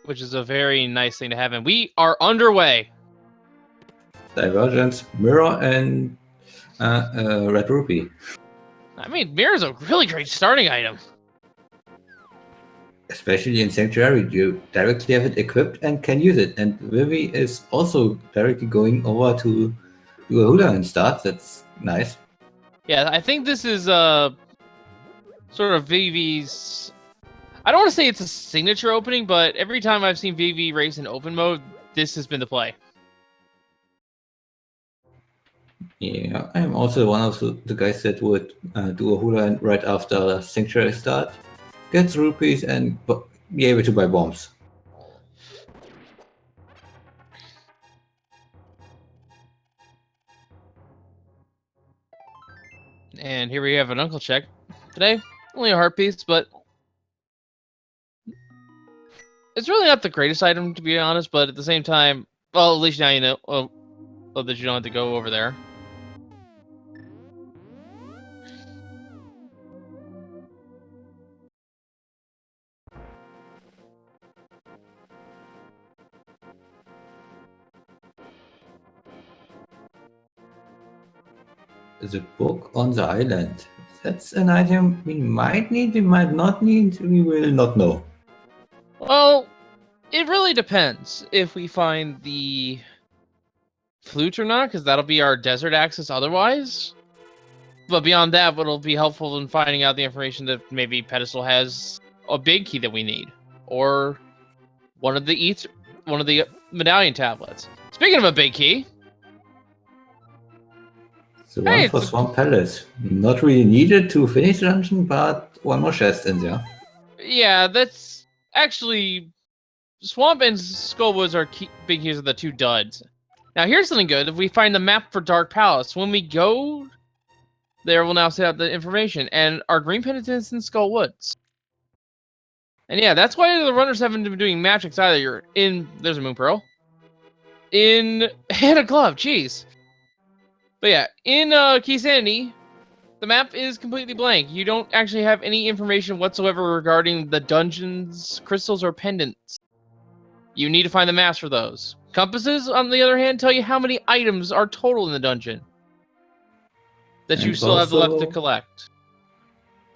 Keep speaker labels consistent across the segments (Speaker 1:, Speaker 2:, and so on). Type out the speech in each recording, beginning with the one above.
Speaker 1: which is a very nice thing to have. And we are underway.
Speaker 2: Divergence, Mirror, and Red Rupee.
Speaker 1: I mean, Mire is a really great starting item.
Speaker 2: Especially in Sanctuary, you directly have it equipped and can use it. And Vivi is also directly going over to do a Hula and start. That's nice.
Speaker 1: Yeah, I think this is sort of Vivi's. I don't want to say it's a signature opening, but every time I've seen Vivi race in open mode, this has been the play.
Speaker 2: Yeah, I'm also one of the guys that would do a Hula right after Sanctuary start, get rupees, and be able to buy bombs.
Speaker 1: And here we have an Uncle Check today. Only a heart piece, but it's really not the greatest item, to be honest, but at the same time, well, at least now you know that you don't have to go over there.
Speaker 2: The book on the island. That's an item we might need, we might not need, we will not know.
Speaker 1: Well, it really depends if we find the flute or not, because that'll be our desert access otherwise. But beyond that, what'll be helpful in finding out the information that maybe Pedestal has a big key that we need, or one of the medallion tablets. Speaking of a big key,
Speaker 2: The one for Swamp Palace. Not really needed to finish the dungeon, but one more chest in there.
Speaker 1: Yeah, that's actually Swamp and Skullwoods are big keys of the two duds. Now here's something good. If we find the map for Dark Palace, when we go there, we'll now set out the information. And our green penitents in Skullwoods. And yeah, that's why the runners haven't been doing magics either. You're in... There's a Moon Pearl. In... And a glove, jeez. But yeah, in Keysanity, the map is completely blank. You don't actually have any information whatsoever regarding the dungeons, crystals, or pendants. You need to find the maps for those. Compasses, on the other hand, tell you how many items are total in the dungeon that you still have left to collect.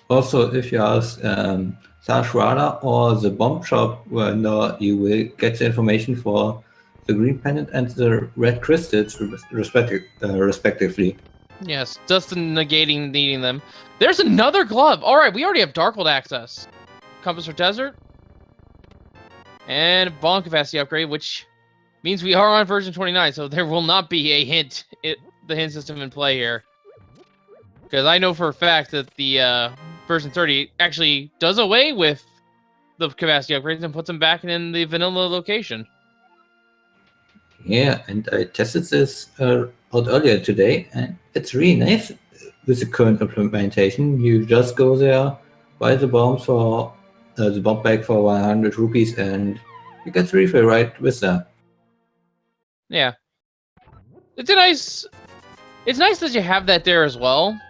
Speaker 2: Also, if you ask Sarshwara or the bomb shop, you will get the information for the green pendant and the red crystals, respectively.
Speaker 1: Yes, just negating needing them. There's another glove. All right, we already have Darkwood access. Compass for Desert. And Bond capacity upgrade, which means we are on version 29, so there will not be a hint, the hint system in play here. Because I know for a fact that the version 30 actually does away with the capacity upgrades and puts them back in the vanilla location.
Speaker 2: Yeah, and I tested this out earlier today, and it's really nice with the current implementation. You just go there, buy the bombs for the bomb bag for 100 rupees, and you get the refill right with that.
Speaker 1: Yeah, it's nice that you have that there as well.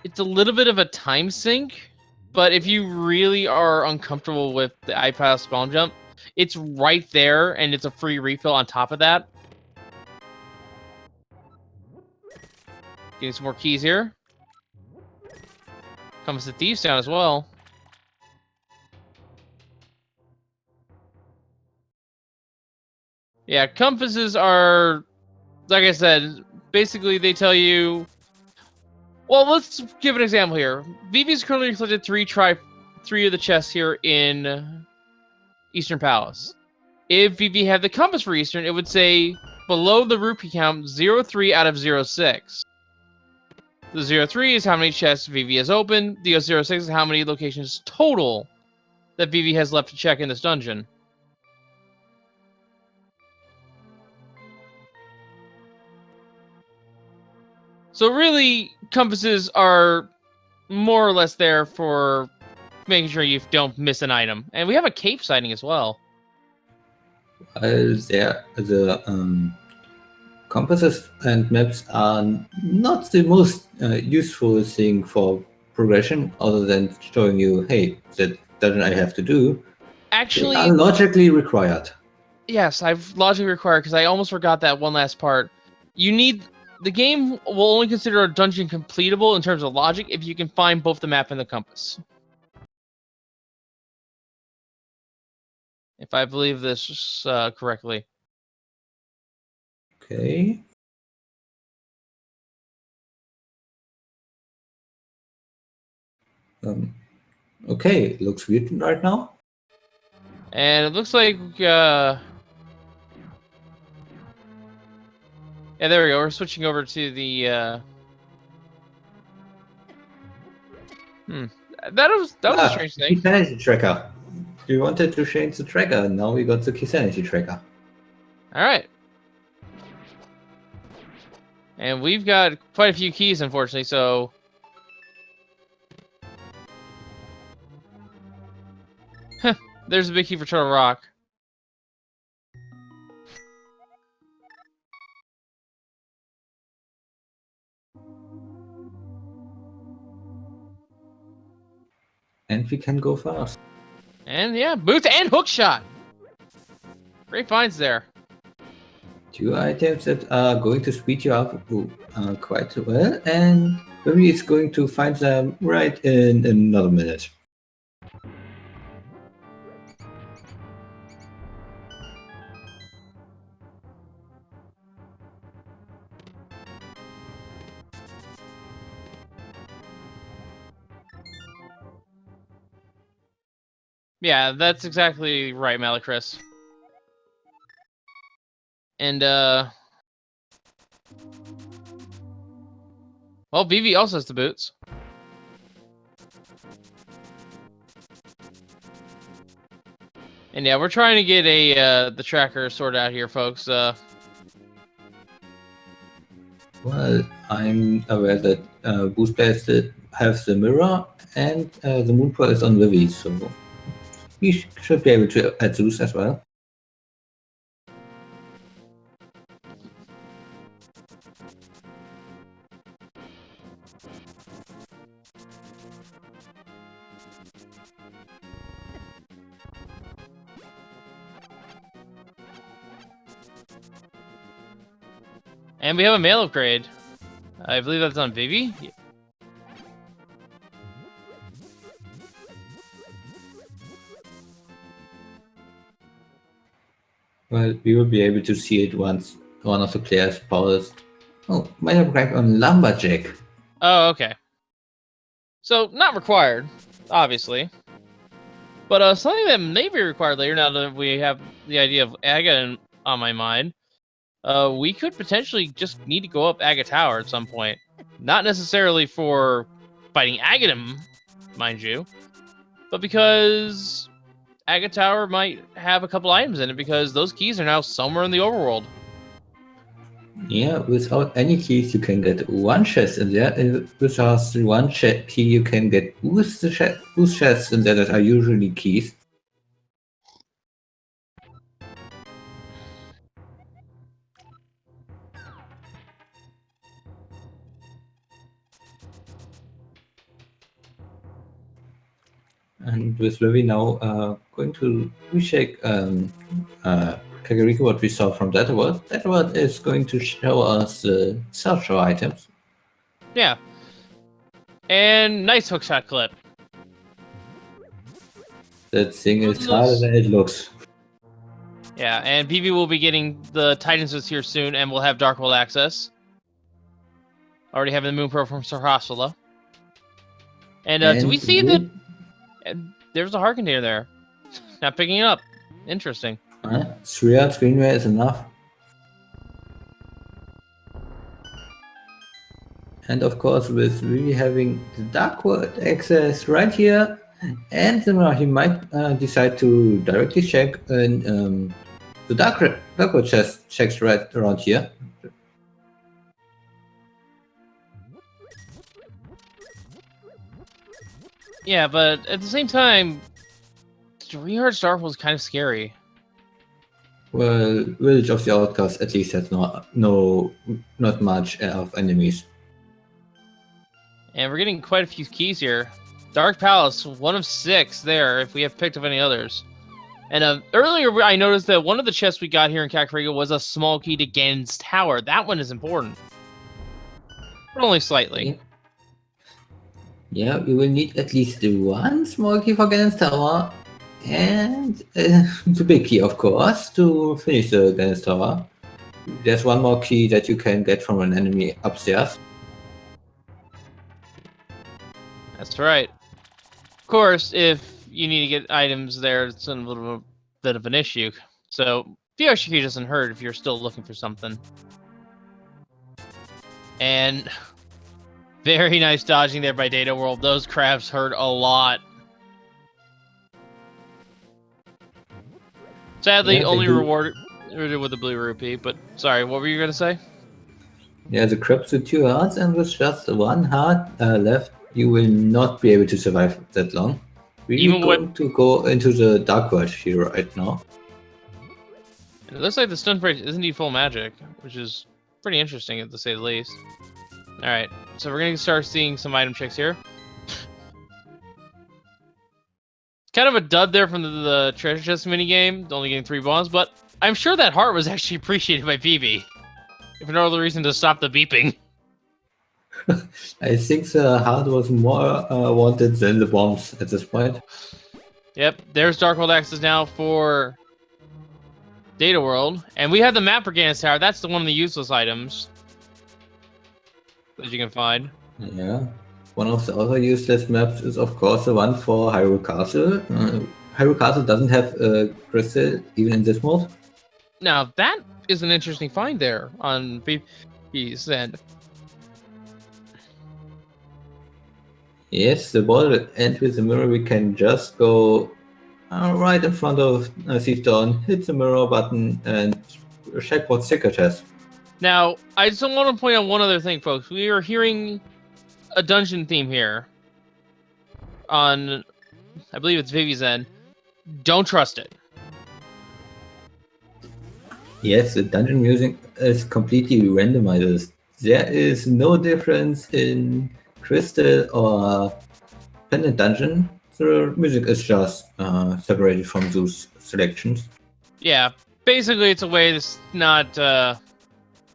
Speaker 1: It's a little bit of a time sink, but if you really are uncomfortable with the iPad spawn jump, it's right there, and it's a free refill on top of that. Getting some more keys here. Comes the Thieves down as well. Yeah, compasses are, like I said, basically they tell you... Well, let's give an example here. Vivi's currently collected three of the chests here in Eastern Palace. If Vivi had the compass for Eastern, it would say below the rupee count 03 out of 06. The 03 is how many chests Vivi has opened. The 06 is how many locations total that Vivi has left to check in this dungeon. So really, compasses are more or less there for making sure you don't miss an item. And we have a cave sighting as well.
Speaker 2: The compasses and maps are not the most useful thing for progression, other than showing you, hey, that doesn't I have to do.
Speaker 1: Actually,
Speaker 2: they are logically required.
Speaker 1: yes, I've logically required because I almost forgot that one last part. You need the game will only consider a dungeon completable in terms of logic if you can find both the map and the compass. If I believe this correctly.
Speaker 2: Okay. Okay, looks good right now.
Speaker 1: And it looks like yeah, there we go. We're switching over to the That was a strange thing.
Speaker 2: Keysanity tracker. We wanted to change the tracker, now we got the Keysanity tracker.
Speaker 1: Alright. And we've got quite a few keys, unfortunately, so there's a big key for Turtle Rock.
Speaker 2: And we can go fast.
Speaker 1: And yeah, boots and hookshot. Great finds there.
Speaker 2: 2 items that are going to speed you up quite well, and maybe it's going to find them right in another minute.
Speaker 1: Yeah, that's exactly right, Malachris. And well, Vivi also has the boots. And yeah, we're trying to get a the tracker sorted out here, folks.
Speaker 2: Well, I'm aware that Boost Blast has the mirror, and the Moon Pearl is on Vivi, so we should be able to add Zeus as well.
Speaker 1: And we have a mail upgrade. I believe that's on Vivi.
Speaker 2: Well, we will be able to see it once one of the players powers. Oh, might have cracked on Lumberjack.
Speaker 1: Oh, okay. So, not required, obviously. But something that may be required later, now that we have the idea of Aga on my mind, we could potentially just need to go up Aga Tower at some point. Not necessarily for fighting Agadim, mind you, but because Aga Tower might have a couple items in it, because those keys are now somewhere in the overworld.
Speaker 2: Yeah, without any keys you can get one chest in there. Without one key you can get boost chests in there that are usually keys. And with Vivi now going to recheck Kakariko, what we saw from that world. That world is going to show us the self-show items.
Speaker 1: Yeah. And nice hookshot clip.
Speaker 2: That thing is harder than it looks.
Speaker 1: Yeah, and PV will be getting the Titans this here soon, and we'll have Dark World access. Already having the Moon Pearl from Sarasala. And do we see that? There's a heart container there. Not picking it up. Interesting.
Speaker 2: 3 out screenware is enough. And of course, with really having the Dark World access right here, and he might decide to directly check and the Dark World checks right around here.
Speaker 1: Yeah, but at the same time, Rehard's Dark World is kind of scary.
Speaker 2: Well, Village of the Outcast at least has not much of enemies.
Speaker 1: And we're getting quite a few keys here. Dark Palace, 1 of 6 there, if we have picked up any others. And earlier I noticed that one of the chests we got here in Kakariko was a small key to Ganon's tower. That one is important. But only slightly.
Speaker 2: Yeah, you will need at least one small key for Ganon's tower, and the big key, of course, to finish the Ganon's tower. There's one more key that you can get from an enemy upstairs.
Speaker 1: That's right. Of course, if you need to get items there, it's a little bit of an issue. So, Fyoshiki doesn't hurt if you're still looking for something. And very nice dodging there by Data World. Those crabs hurt a lot. Sadly,
Speaker 2: Yeah, they
Speaker 1: only
Speaker 2: do.
Speaker 1: rewarded with the blue rupee. But sorry, what were you going to say?
Speaker 2: Yeah, the crabs with 2 hearts, and with just 1 heart left, you will not be able to survive that long. We're
Speaker 1: Even
Speaker 2: going to go into the Dark World here right now.
Speaker 1: It looks like the stun bridge is indeed full magic, which is pretty interesting to say the least. Alright, so we're gonna start seeing some item checks here. Kind of a dud there from the treasure chest minigame, only getting 3 bombs, but I'm sure that heart was actually appreciated by PB. If for no other reason to stop the beeping.
Speaker 2: I think the heart was more wanted than the bombs at this point.
Speaker 1: Yep, there's Dark World access now for Data World. And we have the map for Ganon's Tower. That's the one of the useless items that you can find.
Speaker 2: Yeah. One of the other useless maps is, of course, the one for Hyrule Castle. Hyrule Castle doesn't have a crystal, even in this mode.
Speaker 1: Now, that is an interesting find there on PB's end.
Speaker 2: Yes, the ball, and with the mirror we can just go right in front of Seathorn, hit the mirror button, and check what secret has.
Speaker 1: Now, I just want to point out one other thing, folks. We are hearing a dungeon theme here on, I believe it's Vivi's end. Don't trust it.
Speaker 2: Yes, the dungeon music is completely randomized. There is no difference in Crystal or Pendant Dungeon. The music is just separated from those selections.
Speaker 1: Yeah, basically it's a way that's not to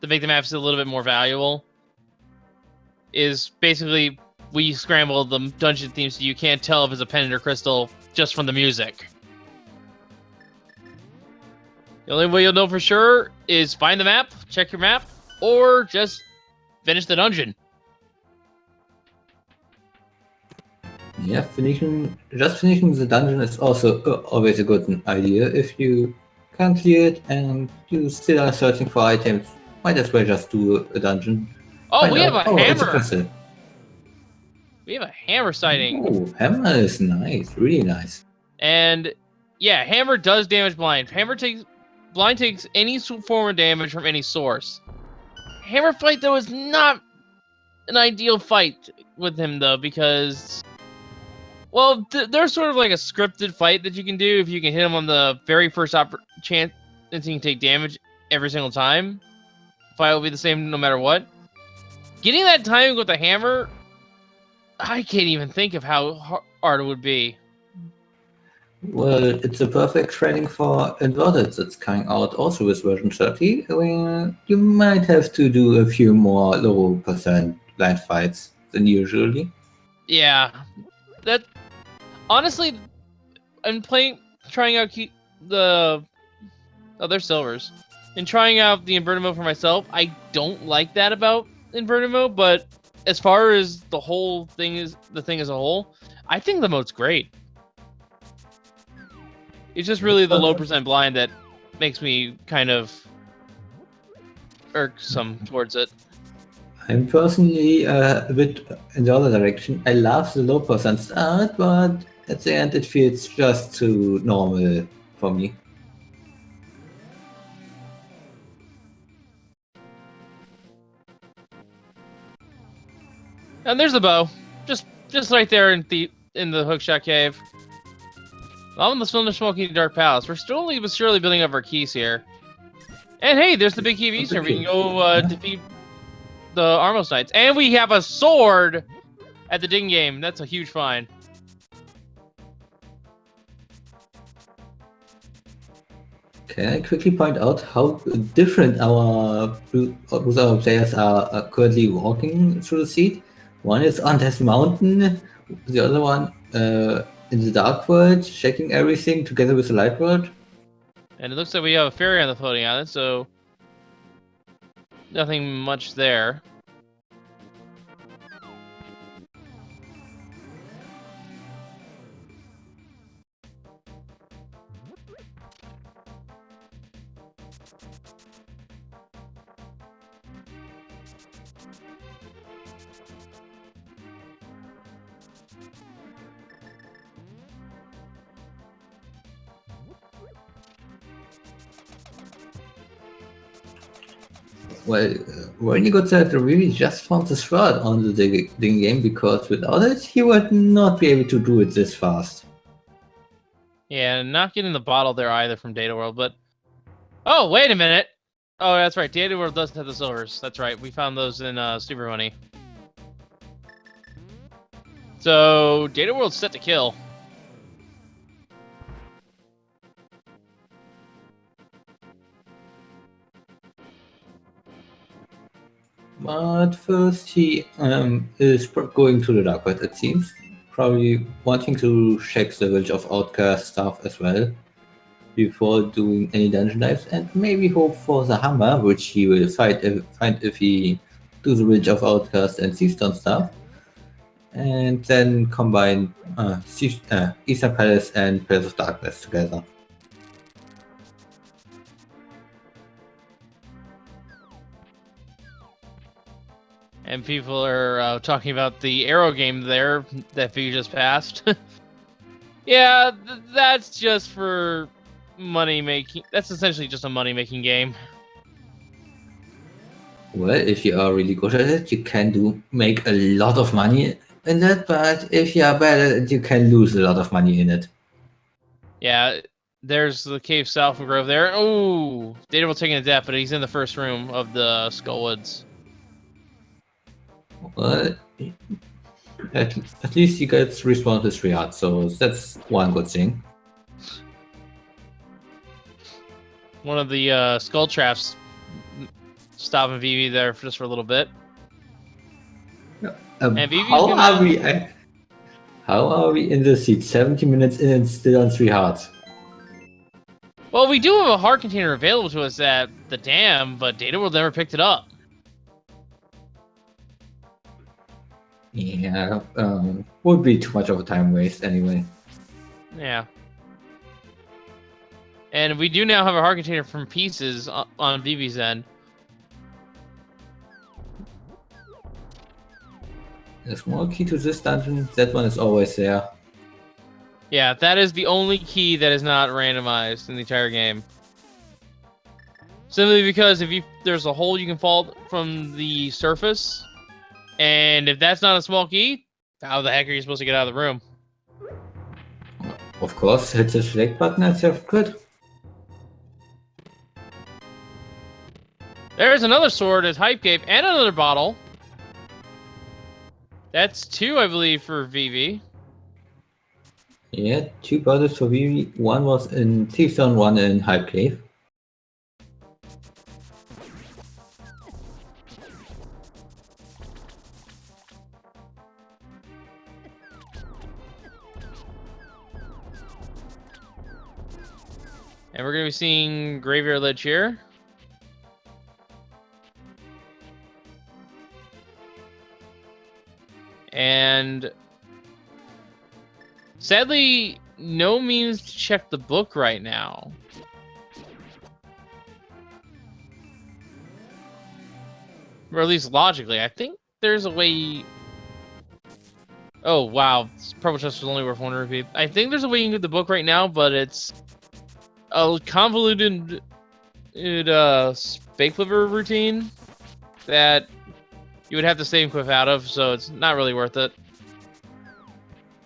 Speaker 1: make the maps a little bit more valuable. Is basically we scramble the dungeon themes so you can't tell if it's a pendant or crystal just from the music. The only way you'll know for sure is find the map, check your map, or just finish the dungeon.
Speaker 2: Yeah, finishing the dungeon is also always a good idea. If you can't clear it and you still are searching for items, might as well just do a dungeon.
Speaker 1: Oh, we have a
Speaker 2: It's a
Speaker 1: hammer.
Speaker 2: crystal.
Speaker 1: We have a hammer sighting.
Speaker 2: Oh, hammer is nice, really nice.
Speaker 1: And yeah, hammer does damage blind. Blind takes any form of damage from any source. Hammer fight though is not an ideal fight with him though, because well, there's sort of like a scripted fight that you can do if you can hit him on the very first chance and you can take damage every single time. Fight will be the same no matter what. Getting that timing with the hammer, I can't even think of how hard it would be.
Speaker 2: Well, it's a perfect training for inverted that's coming out also with version 30, where you might have to do a few more low percent blind fights than usually.
Speaker 1: Yeah, that honestly, I'm trying out they're silvers, and trying out the inverted mode for myself. I don't like that about inverted mode, but as far as the thing as a whole, I think the mode's great. It's just really the low percent blind that makes me kind of irksome towards it.
Speaker 2: I'm personally a bit in the other direction. I love the low percent start, but at the end it feels just too normal for me.
Speaker 1: And there's the bow, just right there in the hookshot cave. I'm in the Cylinder Smoking Dark Palace. We're slowly but surely building up our keys here. And hey, there's the big key of Eastern. We can go defeat the Armos Knights. And we have a sword at the Ding game. That's a huge find.
Speaker 2: Can I quickly point out how different both our players are currently walking through the seat? One is on this mountain, the other one in the dark world, checking everything together with the light world.
Speaker 1: And it looks like we have a ferry on the floating island, so nothing much there.
Speaker 2: Well, when you got that, really just found the sword on the digging game because without it, he would not be able to do it this fast.
Speaker 1: Yeah, not getting the bottle there either from Data World, but... Oh, wait a minute! Oh, that's right, Data World does have the silvers. That's right, we found those in Super Money. So, Data World's set to kill.
Speaker 2: But first, he is going to the dark world, it seems. Probably wanting to check the village of outcast stuff as well before doing any dungeon dives, and maybe hope for the hammer, which he will find if he do the village of outcast and seastone stuff, and then combine Eastern Palace and Palace of Darkness together.
Speaker 1: And people are talking about the arrow game there that we just passed. Yeah, that's just for money making. That's essentially just a money making game.
Speaker 2: Well, if you are really good at it, you can make a lot of money in that, but if you are bad at it, you can lose a lot of money in it.
Speaker 1: Yeah, there's the cave south of Grove there. Oh, Data will taking a death, but he's in the first room of the Skullwoods.
Speaker 2: Well, at least he gets respawned with 3 hearts, so that's one good thing.
Speaker 1: One of the skull traps stopping Vivi there just for a little bit. And Vivi's
Speaker 2: how are we in the seat? 70 minutes in and still on 3 hearts.
Speaker 1: Well, we do have a heart container available to us at the dam, but Data World never picked it up.
Speaker 2: Yeah, would be too much of a time waste anyway.
Speaker 1: Yeah. And we do now have a heart container from Pieces on Vivi's end.
Speaker 2: A small key to this dungeon, that one is always there.
Speaker 1: Yeah, that is the only key that is not randomized in the entire game. Simply because if there's a hole you can fall from the surface, and if that's not a small key, how the heck are you supposed to get out of the room?
Speaker 2: Of course, hit the select button and you're good.
Speaker 1: There's another sword at Hype Cave and another bottle. That's 2, I believe, for Vivi.
Speaker 2: Yeah, 2 bottles for Vivi. One was in Thief Zone, one in Hype Cave.
Speaker 1: And we're going to be seeing Graveyard Ledge here. And sadly, no means to check the book right now. Or at least logically. I think there's a way... Oh, wow. Purple chest was only worth 1 rupee. I think there's a way you can get the book right now, but it's a convoluted fake liver routine that you would have to save Quiff out of, so it's not really worth it.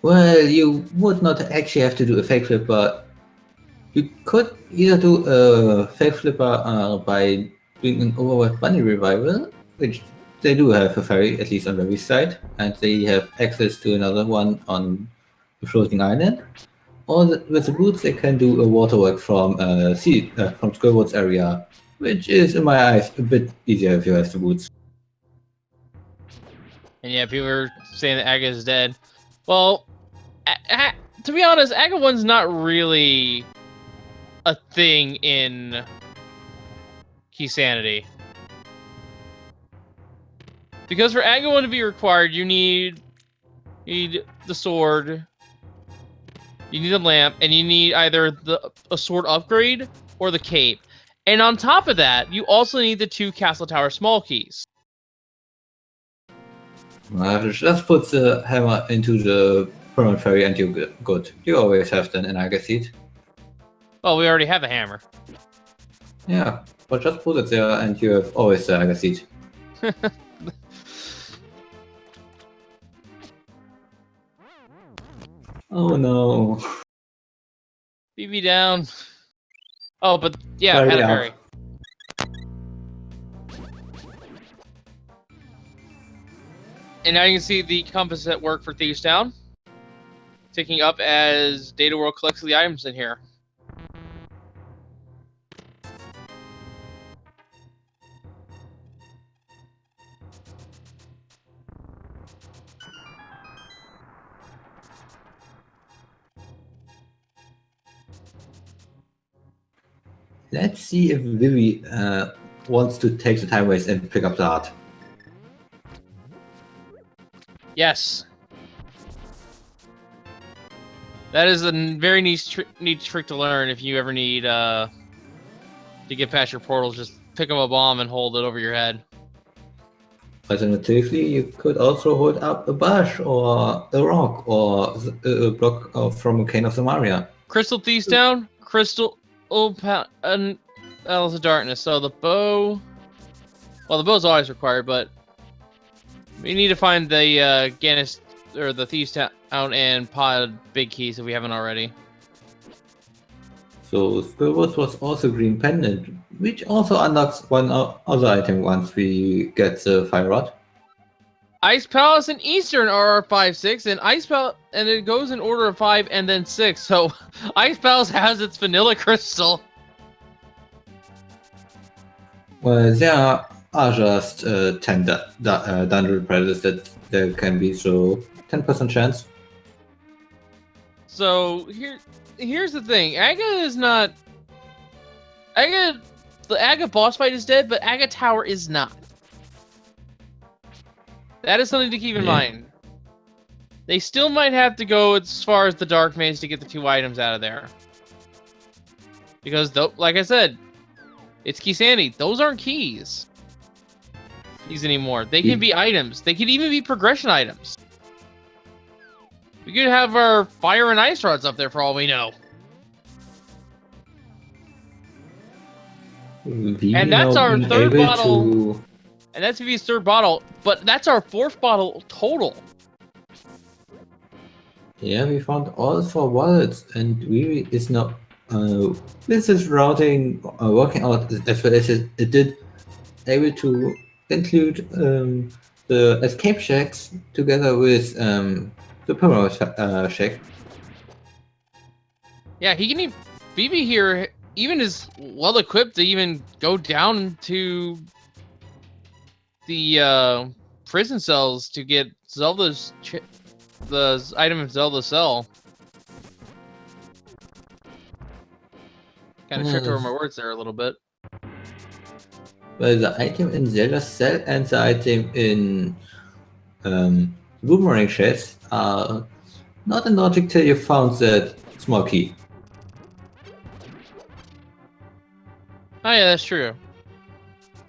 Speaker 2: Well, you would not actually have to do a fake flipper. You could either do a fake flipper by doing an Overworld Bunny Revival, which they do have a ferry, at least on the side, and they have access to another one on the floating island. Or with the boots, they can do a waterwork from from Skirwood's area, which is, in my eyes, a bit easier if you have the boots.
Speaker 1: And yeah, people are saying that Aga is dead. Well, to be honest, Aga 1's not really a thing in Keysanity. Because for Aga 1 to be required, you need the sword, you need the lamp, and you need either a sword upgrade or the cape. And on top of that, you also need the 2 Castle Tower small keys.
Speaker 2: Just put the hammer into the permanent fairy and you're good. You always have that in Aga Seed.
Speaker 1: Well, we already have a hammer.
Speaker 2: Yeah, but just put it there and you have always the Aga Seed. Oh no.
Speaker 1: BB down. Oh, but yeah,
Speaker 2: Fairy
Speaker 1: had a
Speaker 2: up.
Speaker 1: fairy. And now you can see the compass at work for Thieves Town. Ticking up as Data World collects the items in here.
Speaker 2: Let's see if Vivi wants to take the time waste and pick up the art.
Speaker 1: Yes. That is a very neat trick to learn if you ever need to get past your portals. Just pick up a bomb and hold it over your head.
Speaker 2: Alternatively, you could also hold up a bush or a rock or a block from a cane of Samaria.
Speaker 1: Crystal Thieves Town, Crystal and Elves of Darkness. So the bow... Well, the bow's always required, but we need to find the Ganis or the Thieves Town and Pod big keys if we haven't already.
Speaker 2: So Skirwood was also Green Pendant, which also unlocks one other item once we get the Fire Rod.
Speaker 1: Ice Palace and Eastern are 5, 6, and Ice Palace, and it goes in order of 5 and then 6. So Ice Palace has its vanilla crystal.
Speaker 2: Well, there are just 10 dungeon predators that there can be, so 10% chance.
Speaker 1: So here's the thing. Aga is not... The Aga boss fight is dead, but Aga Tower is not. That is something to keep in mind. They still might have to go as far as the Dark Maze to get the 2 items out of there. Because, like I said, it's Keysanity. Those aren't keys anymore. They can be items. They could even be progression items. We could have our fire and ice rods up there for all we know. And that's our 3rd bottle. And that's Vivi's 3rd bottle, but that's our 4th bottle total.
Speaker 2: Yeah, we found all 4 wallets, and Vivi is not. This is routing working out as well as it did, able to include the escape checks together with the permanent check.
Speaker 1: Yeah, he can even... Vivi here even is well equipped to even go down to the prison cells to get Zelda's the item of Zelda's cell. Kind of tripped over my words there a little bit.
Speaker 2: Well, the item in Zelda's cell and the item in Boomerang chest are not in logic till you found that small key.
Speaker 1: Oh yeah, that's true.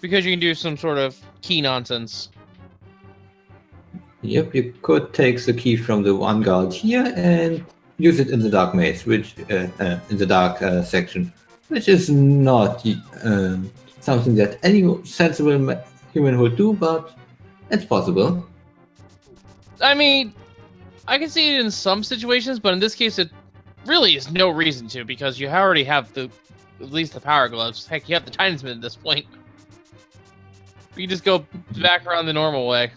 Speaker 1: Because you can do some sort of key nonsense.
Speaker 2: Yep, you could take the key from the one guard here and use it in the dark maze, which in the dark section, which is not something that any sensible human would do, but it's possible.
Speaker 1: I mean, I can see it in some situations, but in this case, it really is no reason to, because you already have at least the power gloves. Heck, you have the Talisman at this point. We can just go back around the normal way.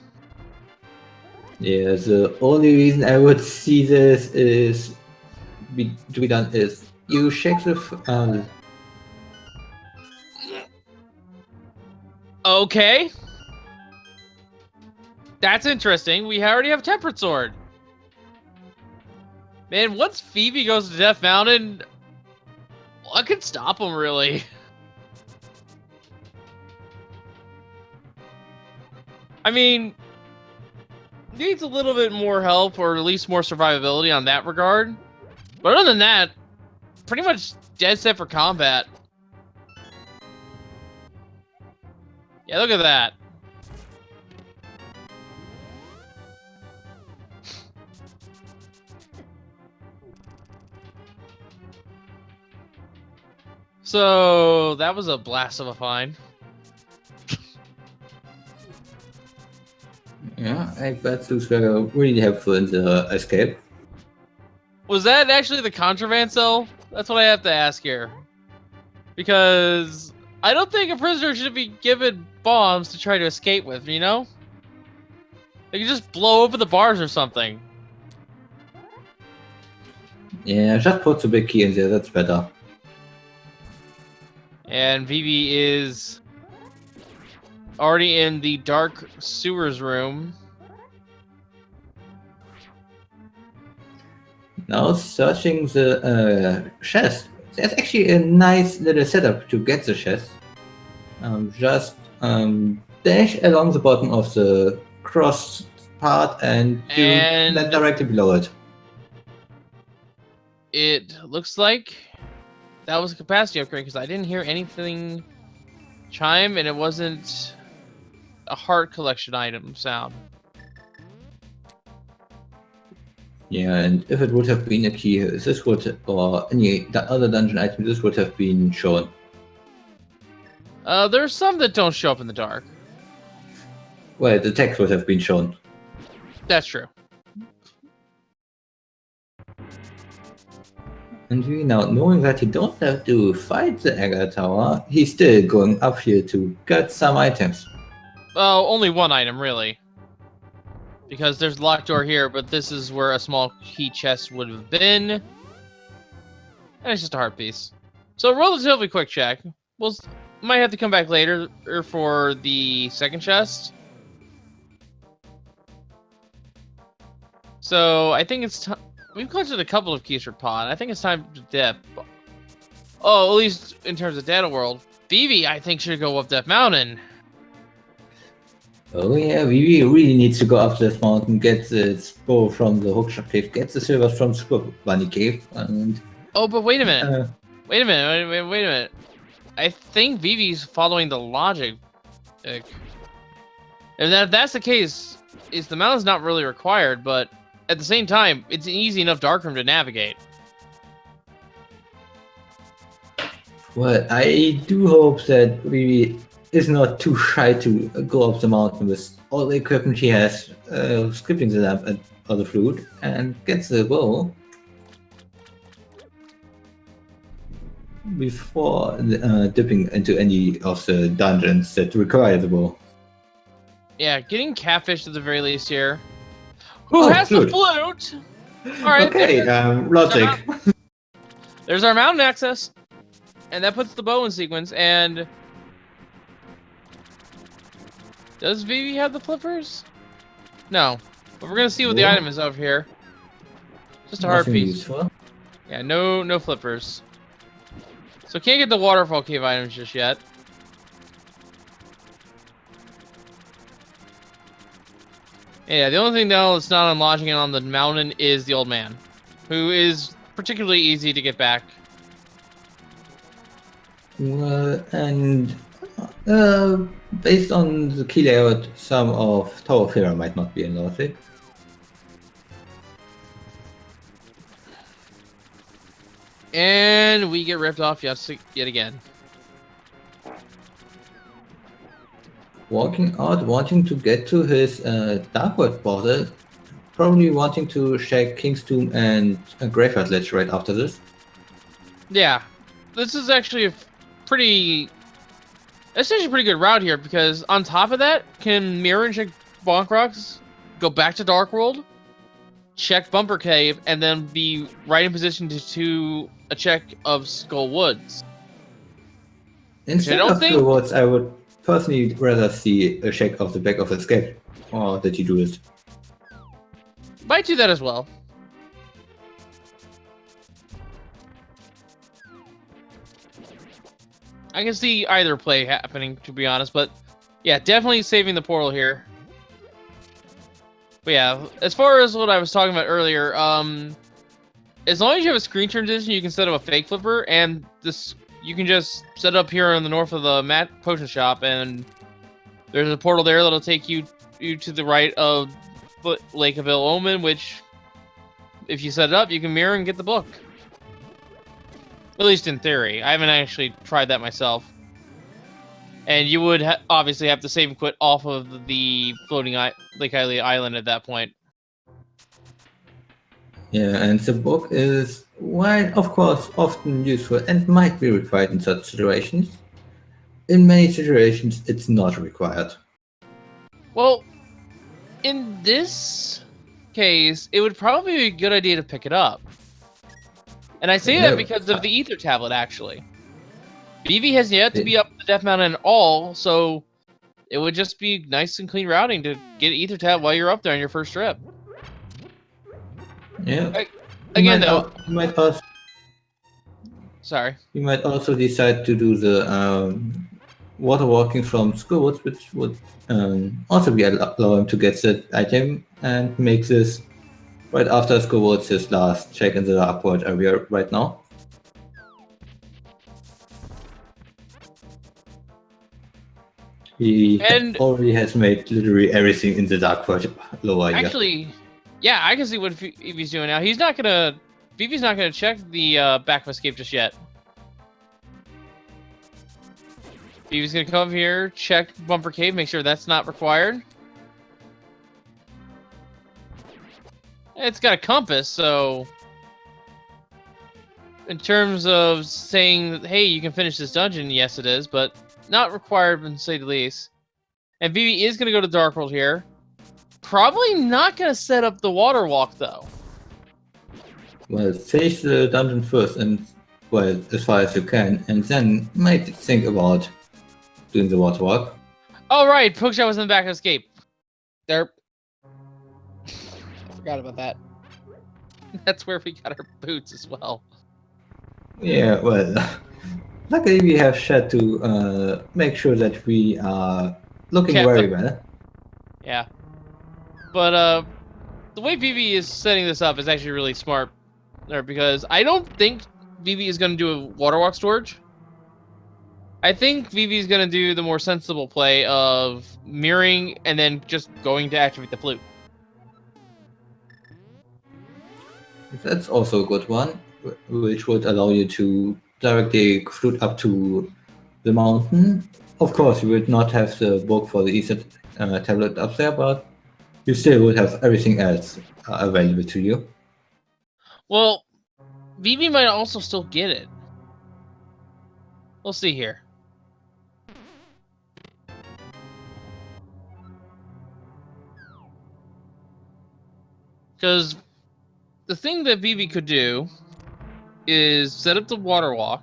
Speaker 2: Yeah, the only reason I would see this is to be done is you check the
Speaker 1: Okay. That's interesting. We already have Tempered Sword. Man, once Phoebe goes to Death Mountain, what could stop him, really? I mean, needs a little bit more help, or at least more survivability on that regard. But other than that, pretty much dead set for combat. Yeah, look at that. So, that was a blast of a find.
Speaker 2: Yeah, I bet those were really helpful in the escape.
Speaker 1: Was that actually the contraband cell? That's what I have to ask here. Because I don't think a prisoner should be given bombs to try to escape with, you know? They could just blow over the bars or something.
Speaker 2: Yeah, just put the big key in there, that's better.
Speaker 1: And Vivi is already in the dark sewers room.
Speaker 2: Now searching the chest. There's actually a nice little setup to get the chest. Just dash along the bottom of the cross part and you land directly below it.
Speaker 1: It looks like that was a capacity upgrade because I didn't hear anything chime and it wasn't a heart collection item sound.
Speaker 2: Yeah, and if it would have been a key, this would, or any other dungeon item, this would have been shown.
Speaker 1: There's some that don't show up in the dark.
Speaker 2: Well, the text would have been shown.
Speaker 1: That's true.
Speaker 2: And we now, knowing that he don't have to fight the Agar Tower, he's still going up here to get some items.
Speaker 1: Oh, only one item, really. Because there's a locked door here, but this is where a small key chest would have been. And it's just a heart piece. So, relatively quick check. We'll might have to come back later for the second chest. So, I think it's time. We've collected a couple of keys for Pod. I think it's time to dip. Oh, at least in terms of Data World. Vivi, I think, should go up Death Mountain.
Speaker 2: Oh yeah, we really need to go up this mountain, get the bow from the Hookshot Cave, get the silver from the Bunny Cave, and...
Speaker 1: Oh, but wait a minute. Wait a minute. I think Vivi's following the logic. And if that's the case, is the mountain's not really required, but at the same time, it's an easy enough darkroom to navigate.
Speaker 2: Well, I do hope that Vivi is not too shy to go up the mountain with all the equipment he has, skipping the lamp and other flute, and gets the bow before dipping into any of the dungeons that require the bow.
Speaker 1: Yeah, getting catfish at the very least here. Who has flute. The flute? All right.
Speaker 2: Okay, logic.
Speaker 1: There's our mountain access, and that puts the bow in sequence. And does Vivi have the flippers? No, but we're gonna see what the item is over here. Just a heart piece. Useful. Yeah, no flippers. So can't get the waterfall cave items just yet. Yeah, the only thing though that's not unlodging on the mountain is the old man, who is particularly easy to get back.
Speaker 2: Well, and based on the key layout, some of Tower of Hero might not be unlocked.
Speaker 1: And we get ripped off yet again.
Speaker 2: Walking out, wanting to get to his Dark World portal, probably wanting to check King's Tomb and Graveyard Ledge right after this.
Speaker 1: Yeah, this is actually a pretty good route here, because on top of that, can Mire and check Bonk Rocks go back to Dark World? check Bumper Cave, and then be right in position to a check of Skull Woods.
Speaker 2: Instead
Speaker 1: don't
Speaker 2: of
Speaker 1: think-
Speaker 2: the words, I would personally rather see a check of the back of Escape, or that you do it.
Speaker 1: Might do that as well. I can see either play happening, to be honest, but yeah, definitely saving the portal here. But yeah, as far as what I was talking about earlier, as long as you have a screen transition, you can set up a fake flipper, and this you can just set up here on the north of the mat potion shop, and there's a portal there that'll take you to the right of Lake of Ill Omen, which, if you set it up, you can mirror and get the book. At least in theory. I haven't actually tried that myself. And you would obviously have to save and quit off of the floating Lake Hylia island at that point.
Speaker 2: Yeah, and the book is, while of course often useful and might be required in such situations, in many situations it's not required.
Speaker 1: Well, in this case, it would probably be a good idea to pick it up. And I say that because of the Ether Tablet, actually. Vivi has yet to be up the Death Mountain at all, so it would just be nice and clean routing to get Ether Tab while you're up there on your first trip.
Speaker 2: Yeah.
Speaker 1: Again, though,
Speaker 2: you might also
Speaker 1: sorry.
Speaker 2: You might also decide to do the water walking from Schoolwoods, which would also be allowing to get the item and make this right after Schoolwoods his last check in the upward area right now. He already has made literally everything in the Dark World lower here.
Speaker 1: Actually, yeah, I can see what Vivi's doing now. Vivi's not gonna check the back of Escape just yet. Vivi's gonna come over here, check Bumper Cave, make sure that's not required. It's got a compass, so in terms of saying, hey, you can finish this dungeon, yes it is, but not required, to say the least. And Vivi is going to go to Dark World here. Probably not going to set up the water walk, though.
Speaker 2: Well, finish the dungeon first, and well, as far as you can, and then might think about doing the water walk.
Speaker 1: Oh, right, Pookshot was in the back of Escape. There. I forgot about that. That's where we got our boots as well.
Speaker 2: Yeah, well, luckily we have Shed to make sure that we are looking very well.
Speaker 1: Yeah. But the way Vivi is setting this up is actually really smart there, because I don't think Vivi is going to do a water walk storage. I think Vivi is going to do the more sensible play of mirroring and then just going to activate the flute.
Speaker 2: That's also a good one, which would allow you to direct the flute up to the mountain. Of course, you would not have the book for the Ether tablet up there, but you still would have everything else available to you.
Speaker 1: Well, Vivi might also still get it. We'll see here. Because the thing that Vivi could do is set up the water walk,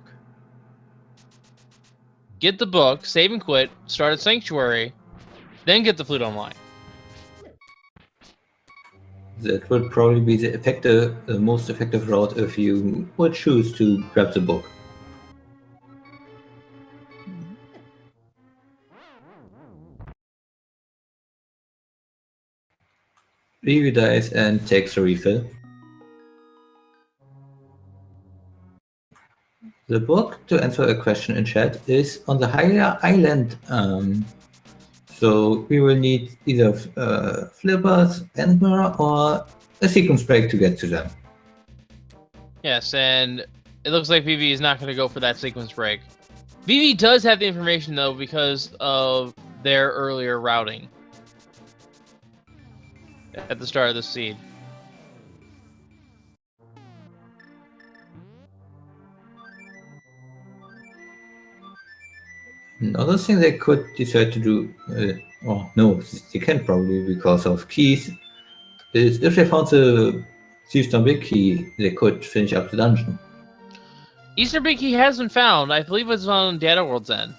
Speaker 1: get the book, save and quit, start a sanctuary, then get the flute online.
Speaker 2: That would probably be the most effective route if you would choose to grab the book. Vivi dies and takes a refill. The book, to answer a question in chat, is on the higher island. So we will need either flippers and mirror or a sequence break to get to them.
Speaker 1: Yes, and it looks like Vivi is not going to go for that sequence break. Vivi does have the information, though, because of their earlier routing at the start of the seed.
Speaker 2: Another thing they could decide to do, no, they can't probably because of keys, is if they found the Eastern Big Key, they could finish up the dungeon.
Speaker 1: Eastern Big Key has been found. I believe it's on Data World's end.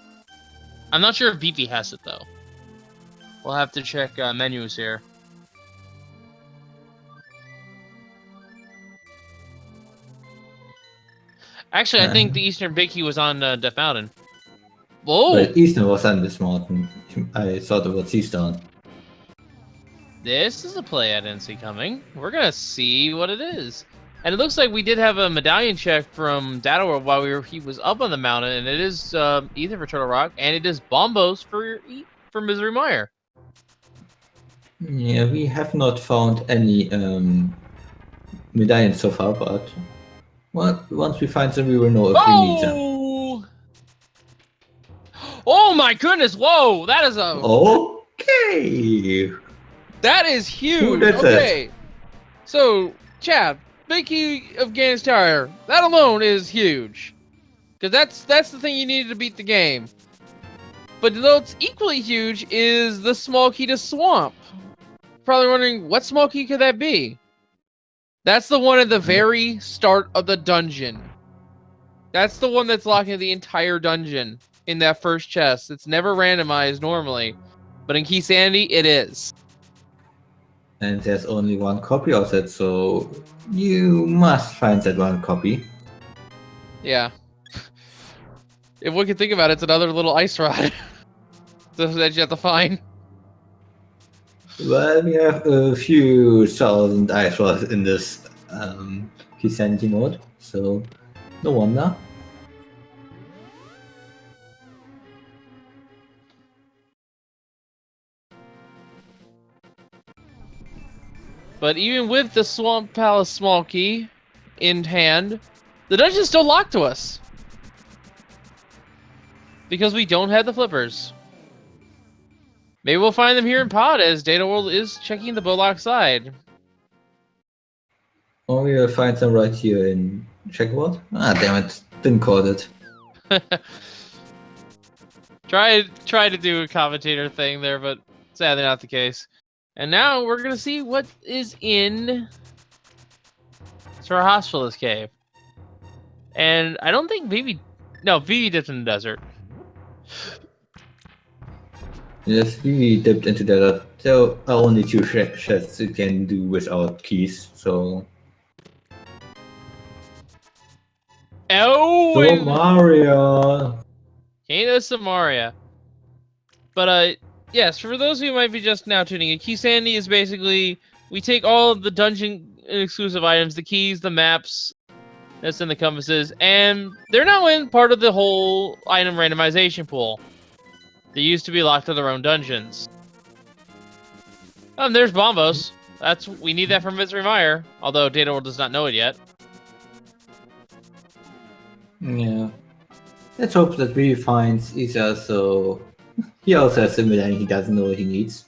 Speaker 1: I'm not sure if Vivi has it, though. We'll have to check menus here. Actually, I think the Eastern Big Key was on Death Mountain. Whoa!
Speaker 2: But Eastern was on this mountain. I thought it was Eastern.
Speaker 1: This is a play I didn't see coming. We're gonna see what it is. And it looks like we did have a medallion check from Data World while he was up on the mountain, and it is Ether for Turtle Rock, and it is Bombos for Misery Mire.
Speaker 2: Yeah, we have not found any medallions so far, but well, once we find them, we will know if we need them.
Speaker 1: Oh my goodness! Whoa, that is a
Speaker 2: Okay.
Speaker 1: that is huge.
Speaker 2: Ooh, that's
Speaker 1: okay, so Chad, Big Key of Ganon's Tower, that alone is huge, because that's the thing you needed to beat the game. But what's equally huge is the small key to Swamp. Probably wondering what small key could that be? That's the one at the very start of the dungeon. That's the one that's locking the entire dungeon in that first chest. It's never randomized normally, but in Keysanity, it is.
Speaker 2: And there's only one copy of it, so you must find that one copy.
Speaker 1: Yeah. If we can think about it, it's another little ice rod that you have to find.
Speaker 2: Well, we have a few thousand ice rods in this Keysanity mode, so no wonder.
Speaker 1: But even with the Swamp Palace small key in hand, the dungeon's still locked to us. Because we don't have the flippers. Maybe we'll find them here in Pod as Data World is checking the Bullock side.
Speaker 2: Or we will find them right here in Checkerboard. Ah, damn it. Didn't call it.
Speaker 1: Try to do a commentator thing there, but sadly not the case. And now we're going to see what is in Sir Hospitalist Cave. And I don't think Vivi... No, Vivi dipped in the desert.
Speaker 2: Yes, we dipped into that. There are only two chests you can do without keys, so...
Speaker 1: Oh!
Speaker 2: So Mario!
Speaker 1: Kano Samaria. But, yes, for those who might be just now tuning in, Keysanity is basically... We take all of the dungeon exclusive items, the keys, the maps, that's in the compasses, and they're now in part of the whole item randomization pool. They used to be locked to their own dungeons. There's Bombos. We need that from Misery Mire, although Data World does not know it yet.
Speaker 2: Yeah. Let's hope that we finds Isa, so he also has a medallion he doesn't know what he needs.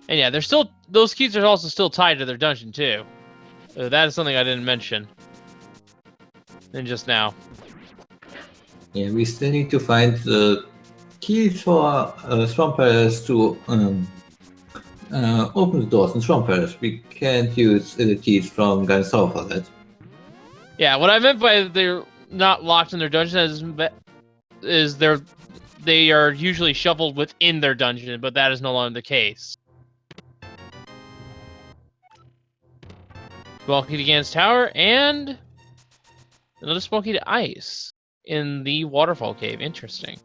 Speaker 1: And yeah, those keys are also still tied to their dungeon too. That is something I didn't mention. And just now.
Speaker 2: Yeah, we still need to find the keys for Swamp Palace to open the doors in Swamp Palace. We can't use the keys from Ganon for that.
Speaker 1: Yeah, what I meant by they're not locked in their dungeon is they are usually shuffled within their dungeon, but that is no longer the case. Smoky to Ganon's Tower, and another Smoky to Ice in the Waterfall Cave. Interesting.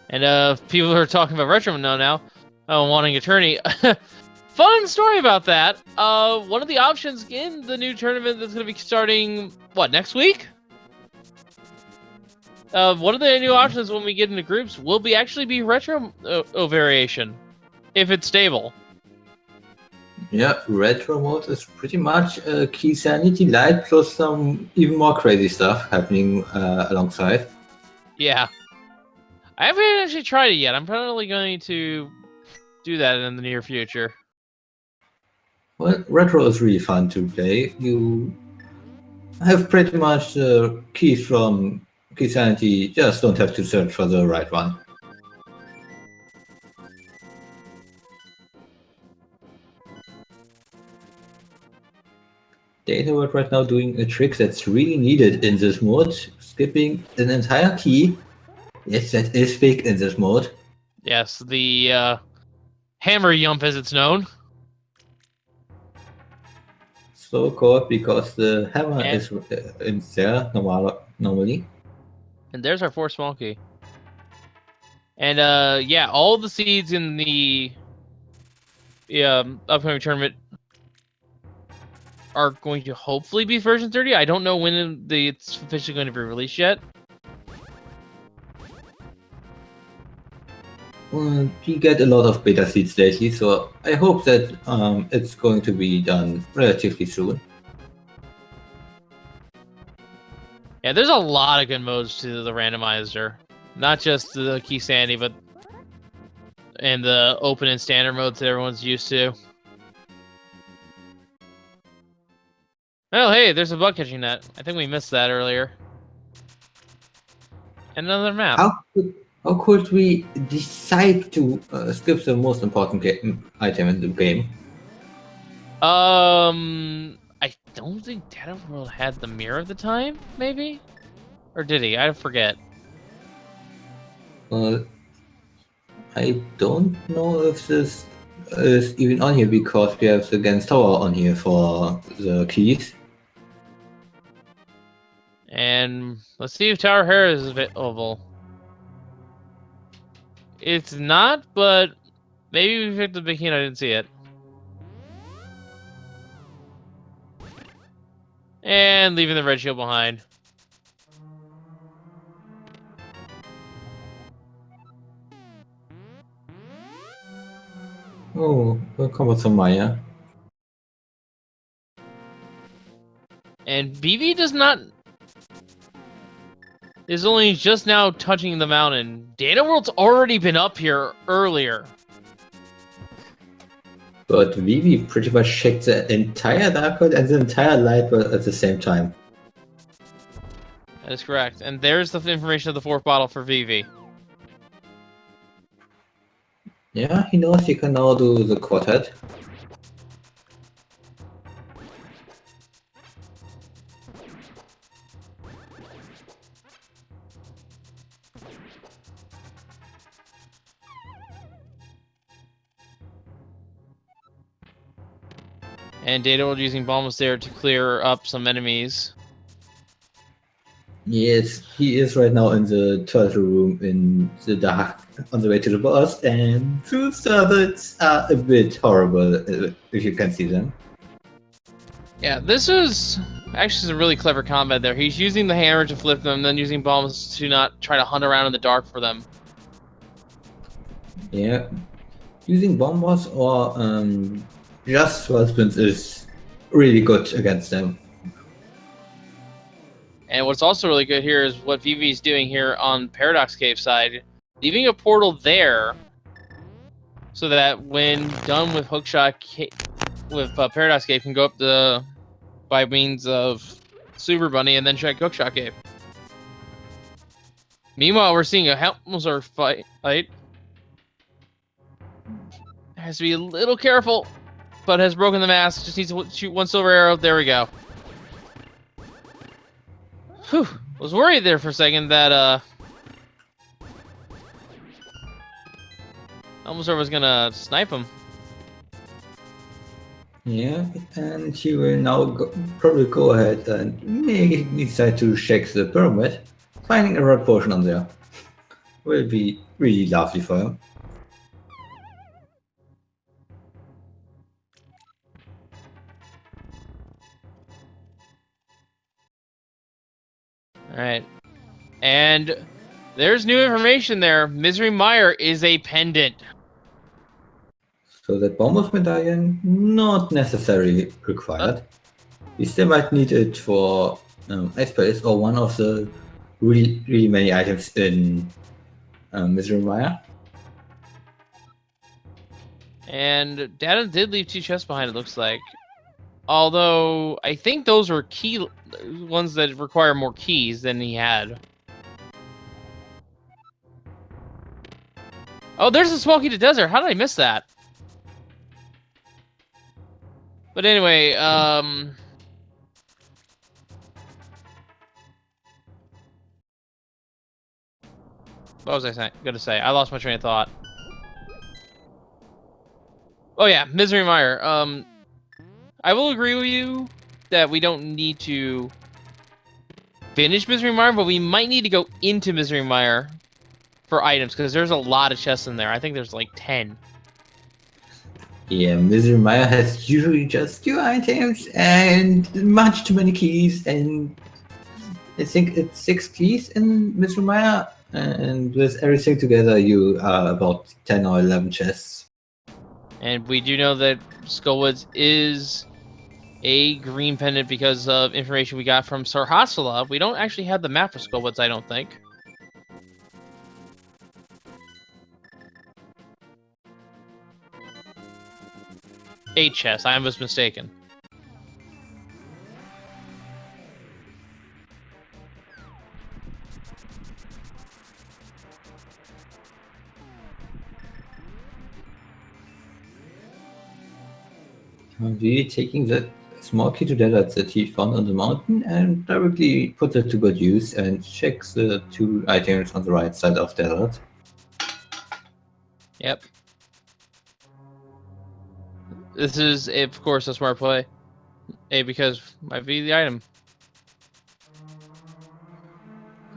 Speaker 1: And people are talking about Retro now, wanting attorney. Fun story about that. One of the options in the new tournament that's going to be starting, next week? One of the new options when we get into groups will actually be Retro variation, if it's stable.
Speaker 2: Yeah, retro mode is pretty much Keysanity Light plus some even more crazy stuff happening alongside.
Speaker 1: Yeah. I haven't actually tried it yet. I'm probably going to do that in the near future.
Speaker 2: Well, retro is really fun to play. You have pretty much the keys from Keysanity, just don't have to search for the right one. Data World right now doing a trick that's really needed in this mode, skipping an entire key. Yes, that is big in this mode.
Speaker 1: Yes, the hammer yump as it's known.
Speaker 2: So called because the hammer
Speaker 1: And,
Speaker 2: is in there normally.
Speaker 1: and there's our fourth small key. And yeah, all the seeds in the upcoming tournament are going to hopefully be version 30. I don't know when it's officially going to be released yet.
Speaker 2: We get a lot of beta seeds lately, so I hope that it's going to be done relatively soon.
Speaker 1: Yeah, there's a lot of good modes to the randomizer. Not just the Keysanity, but and the open and standard modes that everyone's used to. Oh, hey, there's a bug catching net. I think we missed that earlier. Another map.
Speaker 2: How could we decide to skip the most important item in the game?
Speaker 1: I don't think Data World had the mirror at the time, maybe? Or did he? I forget.
Speaker 2: I don't know if this is even on here because we have the Gens Tower on here for the keys.
Speaker 1: And let's see if Tower Hair is available. It's not, but maybe we picked the big hint. I didn't see it. And leaving the red shield behind.
Speaker 2: Oh, welcome with some Mire.
Speaker 1: And BB is only just now touching the mountain. Data World's already been up here earlier.
Speaker 2: But Vivi pretty much checked the entire Dark World and the entire Light World at the same time.
Speaker 1: That is correct. And there's the information of the fourth bottle for VV.
Speaker 2: Yeah, he knows he can now do the quartet.
Speaker 1: And Data World using bombs there to clear up some enemies.
Speaker 2: Yes, he is right now in the turtle room in the dark on the way to the boss, and two turtles are a bit horrible if you can see them.
Speaker 1: Yeah, this is actually some really clever combat there. He's using the hammer to flip them, then using bombs to not try to hunt around in the dark for them.
Speaker 2: Yeah, using bombs or just husbands is really good against them.
Speaker 1: And what's also really good here is what VV's doing here on Paradox Cave side, leaving a portal there, so that when done with Hookshot with Paradox Cave, can go up by means of Super Bunny and then check Hookshot Cave. Meanwhile, we're seeing a Helmsor fight. Has to be a little careful, but has broken the mask. Just needs to shoot one silver arrow. There we go. Whew. Was worried there for a second that Helmsor was gonna snipe him.
Speaker 2: Yeah, and he will now probably go ahead and maybe decide to check the pyramid. Finding a red potion on there will be really lovely for him.
Speaker 1: Alright. And there's new information there. Misery Mire is a pendant.
Speaker 2: So that Bournemouth Medallion, not necessarily required. You still might need it for Ice Palace or one of the really many items in Misery Mire.
Speaker 1: And Data did leave 2 chests behind, it looks like. Although, I think those were key ones that require more keys than he had. Oh, there's a small key to desert. How did I miss that? But anyway, what was I gonna say? I lost my train of thought. Oh yeah, Misery Mire. I will agree with you that we don't need to finish Misery Mire, but we might need to go into Misery Mire for items, because there's a lot of chests in there. I think there's like 10.
Speaker 2: Yeah, Misery Mire has usually just 2 items and much too many keys, and I think it's 6 keys in Misery Mire, and with everything together you are about 10 or 11 chests.
Speaker 1: And we do know that Skullwoods is a green pendant because of information we got from Sir Hassela. We don't actually have the map for Skullwoods, I don't think. Eight chests, I was mistaken.
Speaker 2: We taking that small key to desert that he found on the mountain and directly put it to good use and check the 2 items on the right side of desert.
Speaker 1: Yep. This is, of course, a smart play. Because might be the item.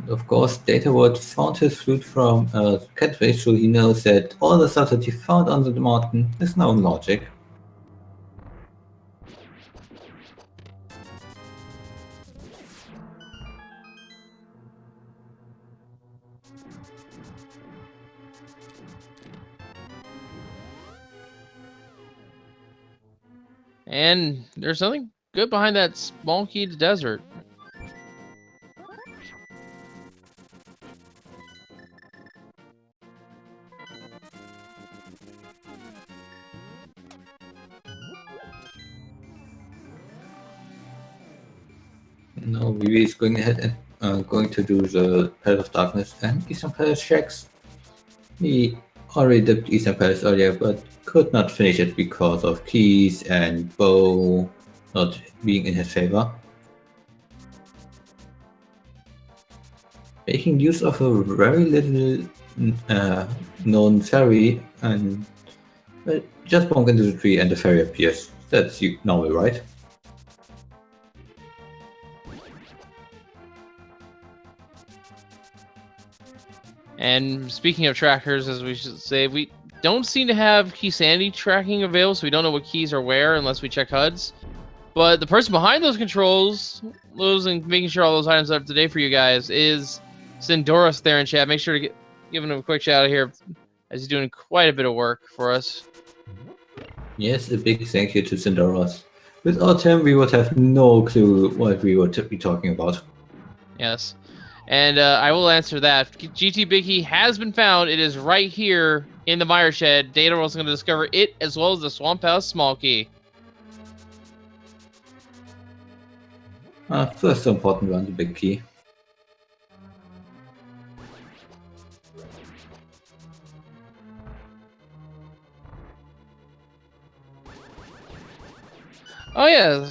Speaker 2: Of course, Datawood found his flute from Catway, so he knows that all the stuff that he found on the mountain is known logic.
Speaker 1: And there's something good behind that small key to desert.
Speaker 2: Now Vivi is going ahead and going to do the Palace of Darkness and Eastern Palace checks. He already dipped Eastern Palace earlier, but could not finish it because of keys and bow not being in his favor. Making use of a very little known fairy and just bump into the tree and the fairy appears. That's normal, right?
Speaker 1: And speaking of trackers, as we should say, we don't seem to have Keysanity tracking available, so we don't know what keys are where unless we check HUDs. But the person behind those controls, and making sure all those items are up to date for you guys, is Sindoros there in chat. Make sure to give him a quick shout out here, as he's doing quite a bit of work for us.
Speaker 2: Yes, a big thank you to Sindoros. Without him, we would have no clue what we would be talking about.
Speaker 1: Yes. And I will answer that. GT Big Key has been found. It is right here in the Mire Shed. Data World's going to discover it as well as the Swamp House Small Key.
Speaker 2: First the important one, the big key.
Speaker 1: Oh, yeah.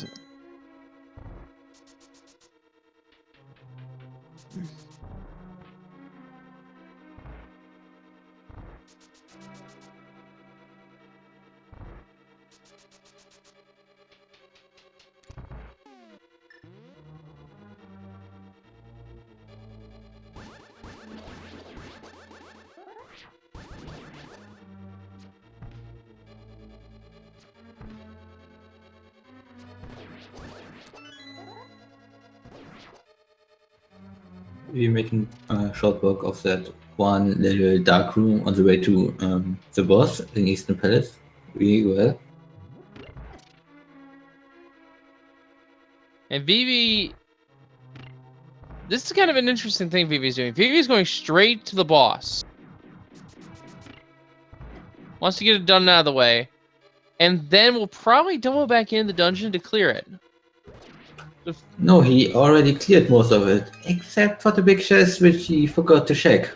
Speaker 2: We're making short work of that one little dark room on the way to the boss in Eastern Palace. Really well.
Speaker 1: And Vivi, this is kind of an interesting thing Vivi's doing. Vivi's going straight to the boss. Wants to get it done out of the way. and then we'll probably double back in the dungeon to clear it.
Speaker 2: No, he already cleared most of it, except for the big chest which he forgot to check.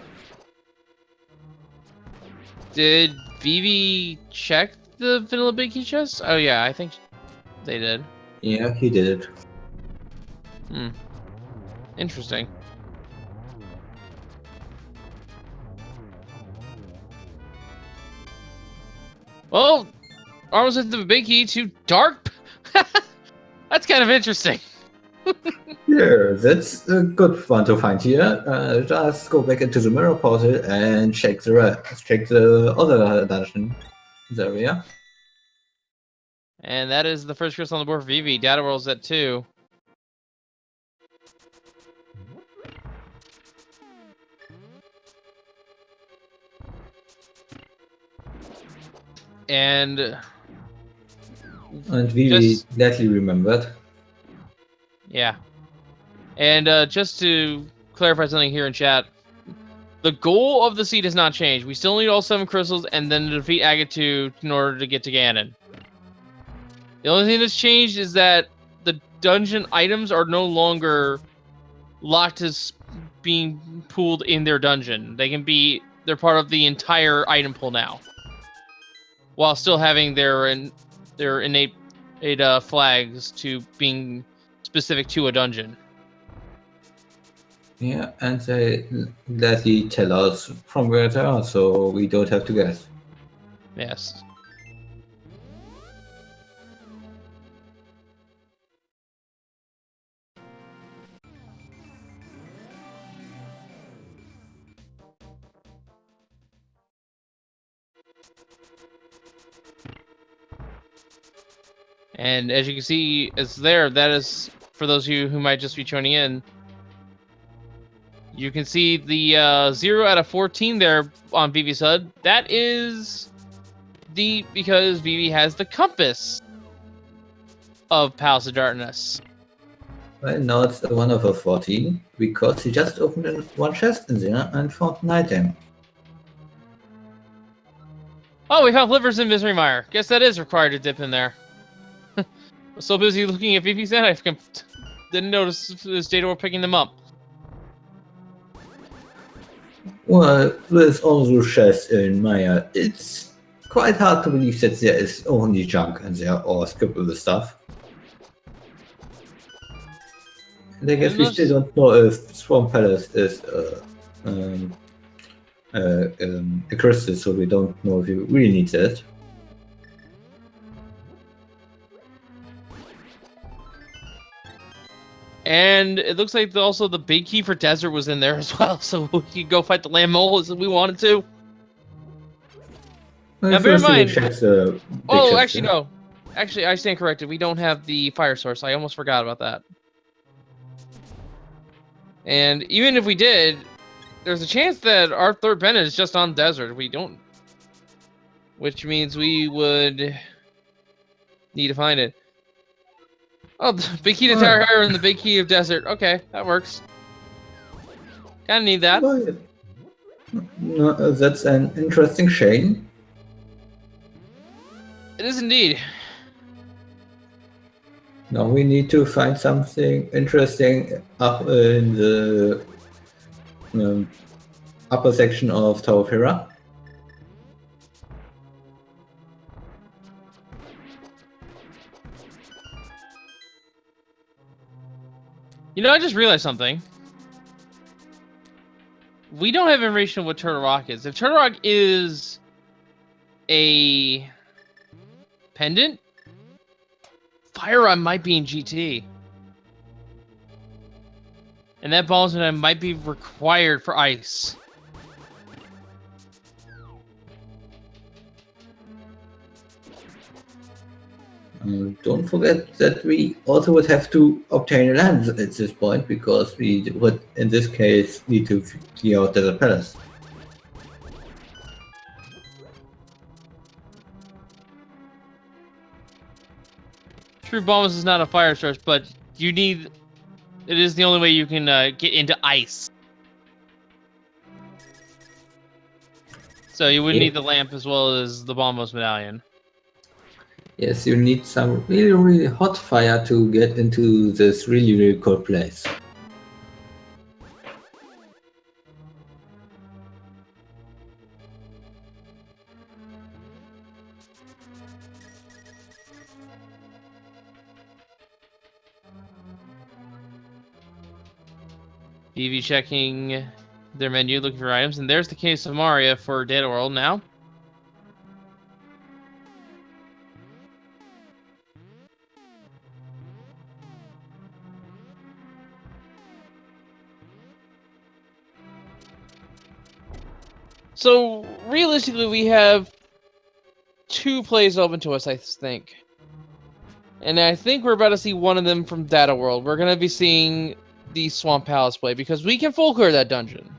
Speaker 1: Did Vivi check the vanilla big key chest? Oh yeah, I think they did.
Speaker 2: Yeah, he did it.
Speaker 1: Interesting. Well, almost hit the big key to dark. That's kind of interesting.
Speaker 2: Yeah, that's a good one to find here. Just go back into the mirror portal and check the other dungeon area.
Speaker 1: And that is the first crystal on the board for Vivi. Data World's at 2. And
Speaker 2: Vivi gladly remembered.
Speaker 1: Yeah. And just to clarify something here in chat, the goal of the seed has not changed. We still need all 7 crystals and then to defeat Agate 2 in order to get to Ganon. The only thing that's changed is that the dungeon items are no longer locked as being pooled in their dungeon. They're part of the entire item pool now, while still having their innate flags to being specific to a dungeon.
Speaker 2: Yeah, and they gladly tell us from where they are, so we don't have to guess.
Speaker 1: Yes. And as you can see, that is, for those of you who might just be tuning in, you can see the 0 out of 14 there on Vivi's HUD. That is because Vivi has the compass of Palace of Darkness.
Speaker 2: Well, now it's a 1 over 14, because he just opened one chest in there and found an item.
Speaker 1: Oh, we found livers in Misery Mire. Guess that is required to dip in there. I'm so busy looking at Vivi's head, I didn't notice this data were picking them up.
Speaker 2: Well, with all those chests in Mire, it's quite hard to believe that there is only junk in there or skippable stuff. And I guess we still don't know if Swamp Palace is a crystal, so we don't know if you really need that.
Speaker 1: And it looks like also the big key for desert was in there as well, so we could go fight the land mole as we wanted to.
Speaker 2: Well,
Speaker 1: now bear in mind.
Speaker 2: Actually,
Speaker 1: no. Actually, I stand corrected. We don't have the fire source. I almost forgot about that. And even if we did, there's a chance that our third bennett is just on desert. We don't, which means we would need to find it. Oh, the big key to Tower Higher and the big key of desert. Okay, that works. Kinda need that.
Speaker 2: No, that's an interesting chain.
Speaker 1: It is indeed.
Speaker 2: Now we need to find something interesting up in the upper section of Tower of Hera.
Speaker 1: You know, I just realized something. We don't have information on what Turtle Rock is. If Turtle Rock is a pendant, Fire Rod might be in GT. And that Balls might be required for ice.
Speaker 2: Don't forget that we also would have to obtain land at this point, because we would, in this case, need to clear out Desert Palace.
Speaker 1: True, Bombus is not a fire source, but you need... It is the only way you can get into ice. So you would need the lamp as well as the Bombos Medallion.
Speaker 2: Yes, you need some really, really hot fire to get into this really, really cold place.
Speaker 1: BV checking their menu, looking for items, and there's the case of Mire for Data World now. So realistically, we have 2 plays open to us, I think. And I think we're about to see one of them from Data World. We're going to be seeing the Swamp Palace play, because we can full clear that dungeon.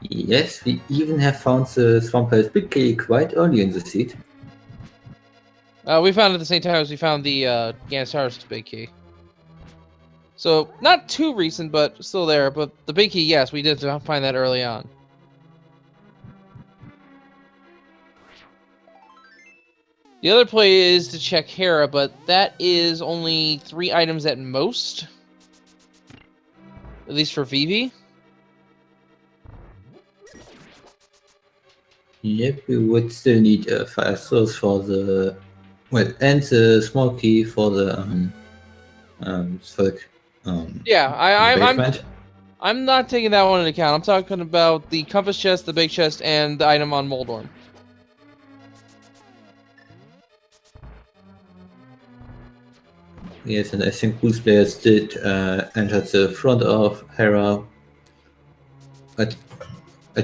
Speaker 2: Yes, we even have found the Swamp Palace Big Key quite early in the seed.
Speaker 1: We found it at the same time as we found the Ganosaurus Big Key. So, not too recent, but still there. But the Big Key, yes, we did find that early on. The other play is to check Hera, but that is only 3 items at most. At least for Vivi.
Speaker 2: Yep, we would still need a fire source for the and the small key for the
Speaker 1: Yeah,
Speaker 2: basement.
Speaker 1: I'm not taking that one into account. I'm talking about the compass chest, the big chest, and the item on Moldorm.
Speaker 2: Yes, and I think boost players did enter the front of Hera. At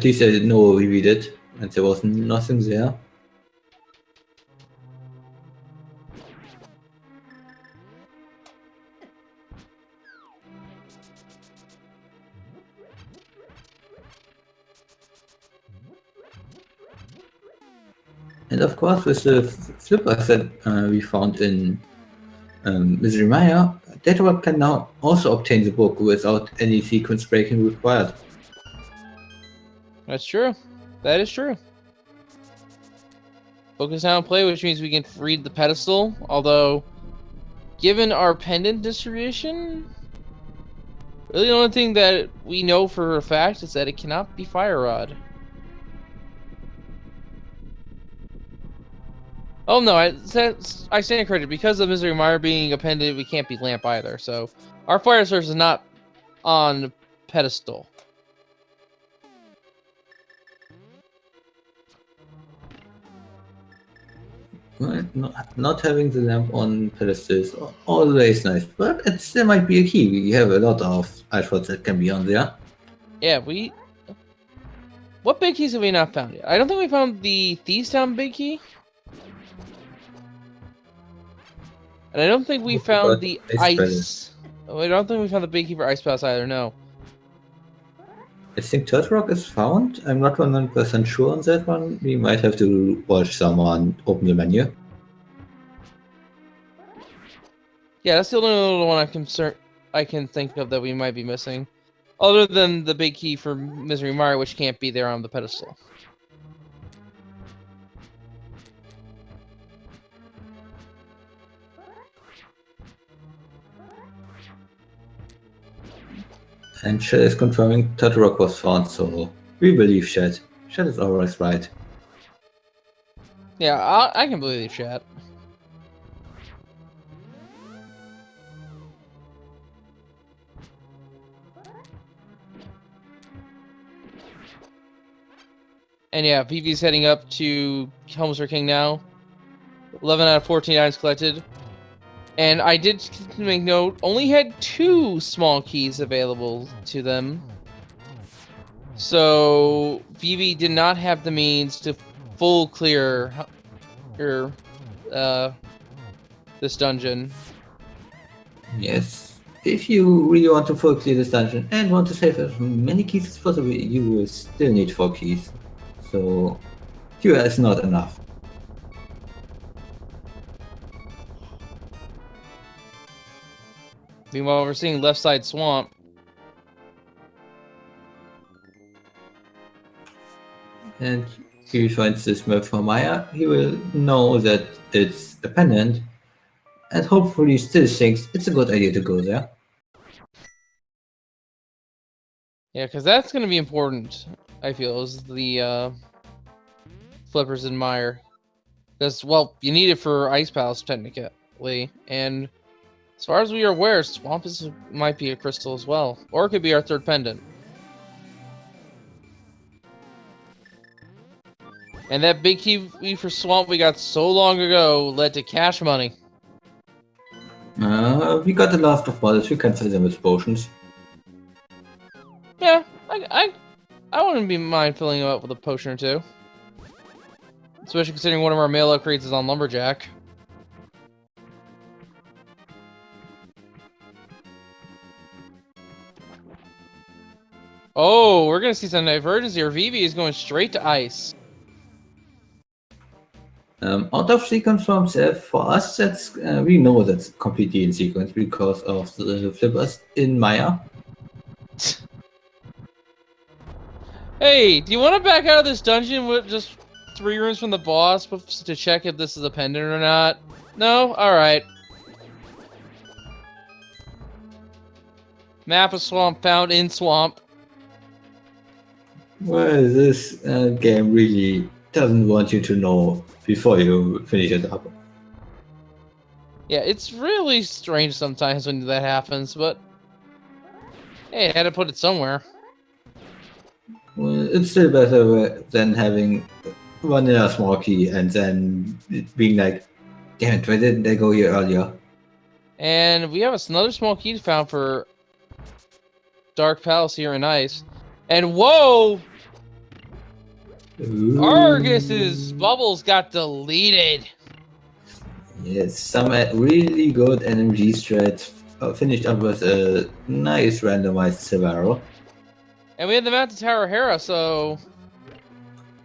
Speaker 2: least I didn't know we did, and there was nothing there. And of course, with the flippers that we found in Misery Mire, Dataweb can now also obtain the book without any sequence breaking required.
Speaker 1: That's true. That is true. Focus now on play, which means we can read the pedestal. Although, given our pendant distribution, really the only thing that we know for a fact is that it cannot be Fire Rod. Oh no, I stand corrected. Because of Misery Mire being appended, we can't be Lamp either. So our fire source is not on pedestal.
Speaker 2: Well, not having the lamp on pedestal is always nice, but it still might be a key. We have a lot of iPods that can be on there.
Speaker 1: Yeah, what big keys have we not found yet? I don't think we found the Thieves Town big key. And I don't think we found the ice. Oh, I don't think we found the big key for Ice Pass either, no.
Speaker 2: I think Turtle Rock is found. I'm not 100% sure on that one. We might have to watch someone open the menu.
Speaker 1: Yeah, that's the only little one I can think of that we might be missing. Other than the big key for Misery Mire, which can't be there on the pedestal.
Speaker 2: And Shed is confirming Turtle Rock was found, so we believe Shed. Shed is always right.
Speaker 1: Yeah, I can believe chat. And yeah, PV's heading up to Helmsler King now. 11 out of 14 items collected. And I did make note, only had 2 small keys available to them. So, Vivi did not have the means to full clear this dungeon.
Speaker 2: Yes. If you really want to full clear this dungeon and want to save as many keys as possible, you will still need 4 keys. So, 2 is not enough.
Speaker 1: Meanwhile, we're seeing left side swamp.
Speaker 2: and he finds this map for Maya, he will know that it's a pendant, and hopefully still thinks it's a good idea to go there.
Speaker 1: Yeah, because that's going to be important, I feel, is the flippers in Mire. Because, well, you need it for Ice Palace, technically. And as far as we are aware, Swamp might be a crystal as well. Or it could be our third pendant. And that big key for Swamp we got so long ago led to cash money.
Speaker 2: We got a lot of bottles, we can fill them with potions.
Speaker 1: Yeah, I wouldn't be mind filling them up with a potion or two. Especially considering one of our mail upgrades is on Lumberjack. Oh, we're gonna see some divergence here. Vivi is going straight to ice.
Speaker 2: Out of sequence from F, for us, that's we know that's completely in sequence because of the flippers in Maya.
Speaker 1: Hey, do you want to back out of this dungeon with just 3 rooms from the boss to check if this is a pendant or not? No? Alright. Map of Swamp found in Swamp.
Speaker 2: Well, this game really doesn't want you to know before you finish it up.
Speaker 1: Yeah, it's really strange sometimes when that happens, but hey, I had to put it somewhere.
Speaker 2: Well, it's still better than having one in a small key and then it being like, damn it, why didn't I go here earlier?
Speaker 1: And we have another small key found for Dark Palace here in Ice. And whoa!
Speaker 2: Ooh.
Speaker 1: Argus's bubbles got deleted.
Speaker 2: Yes, some really good NMG strats finished up with a nice randomized Severo.
Speaker 1: And we had the Mountain Tower Hera, so...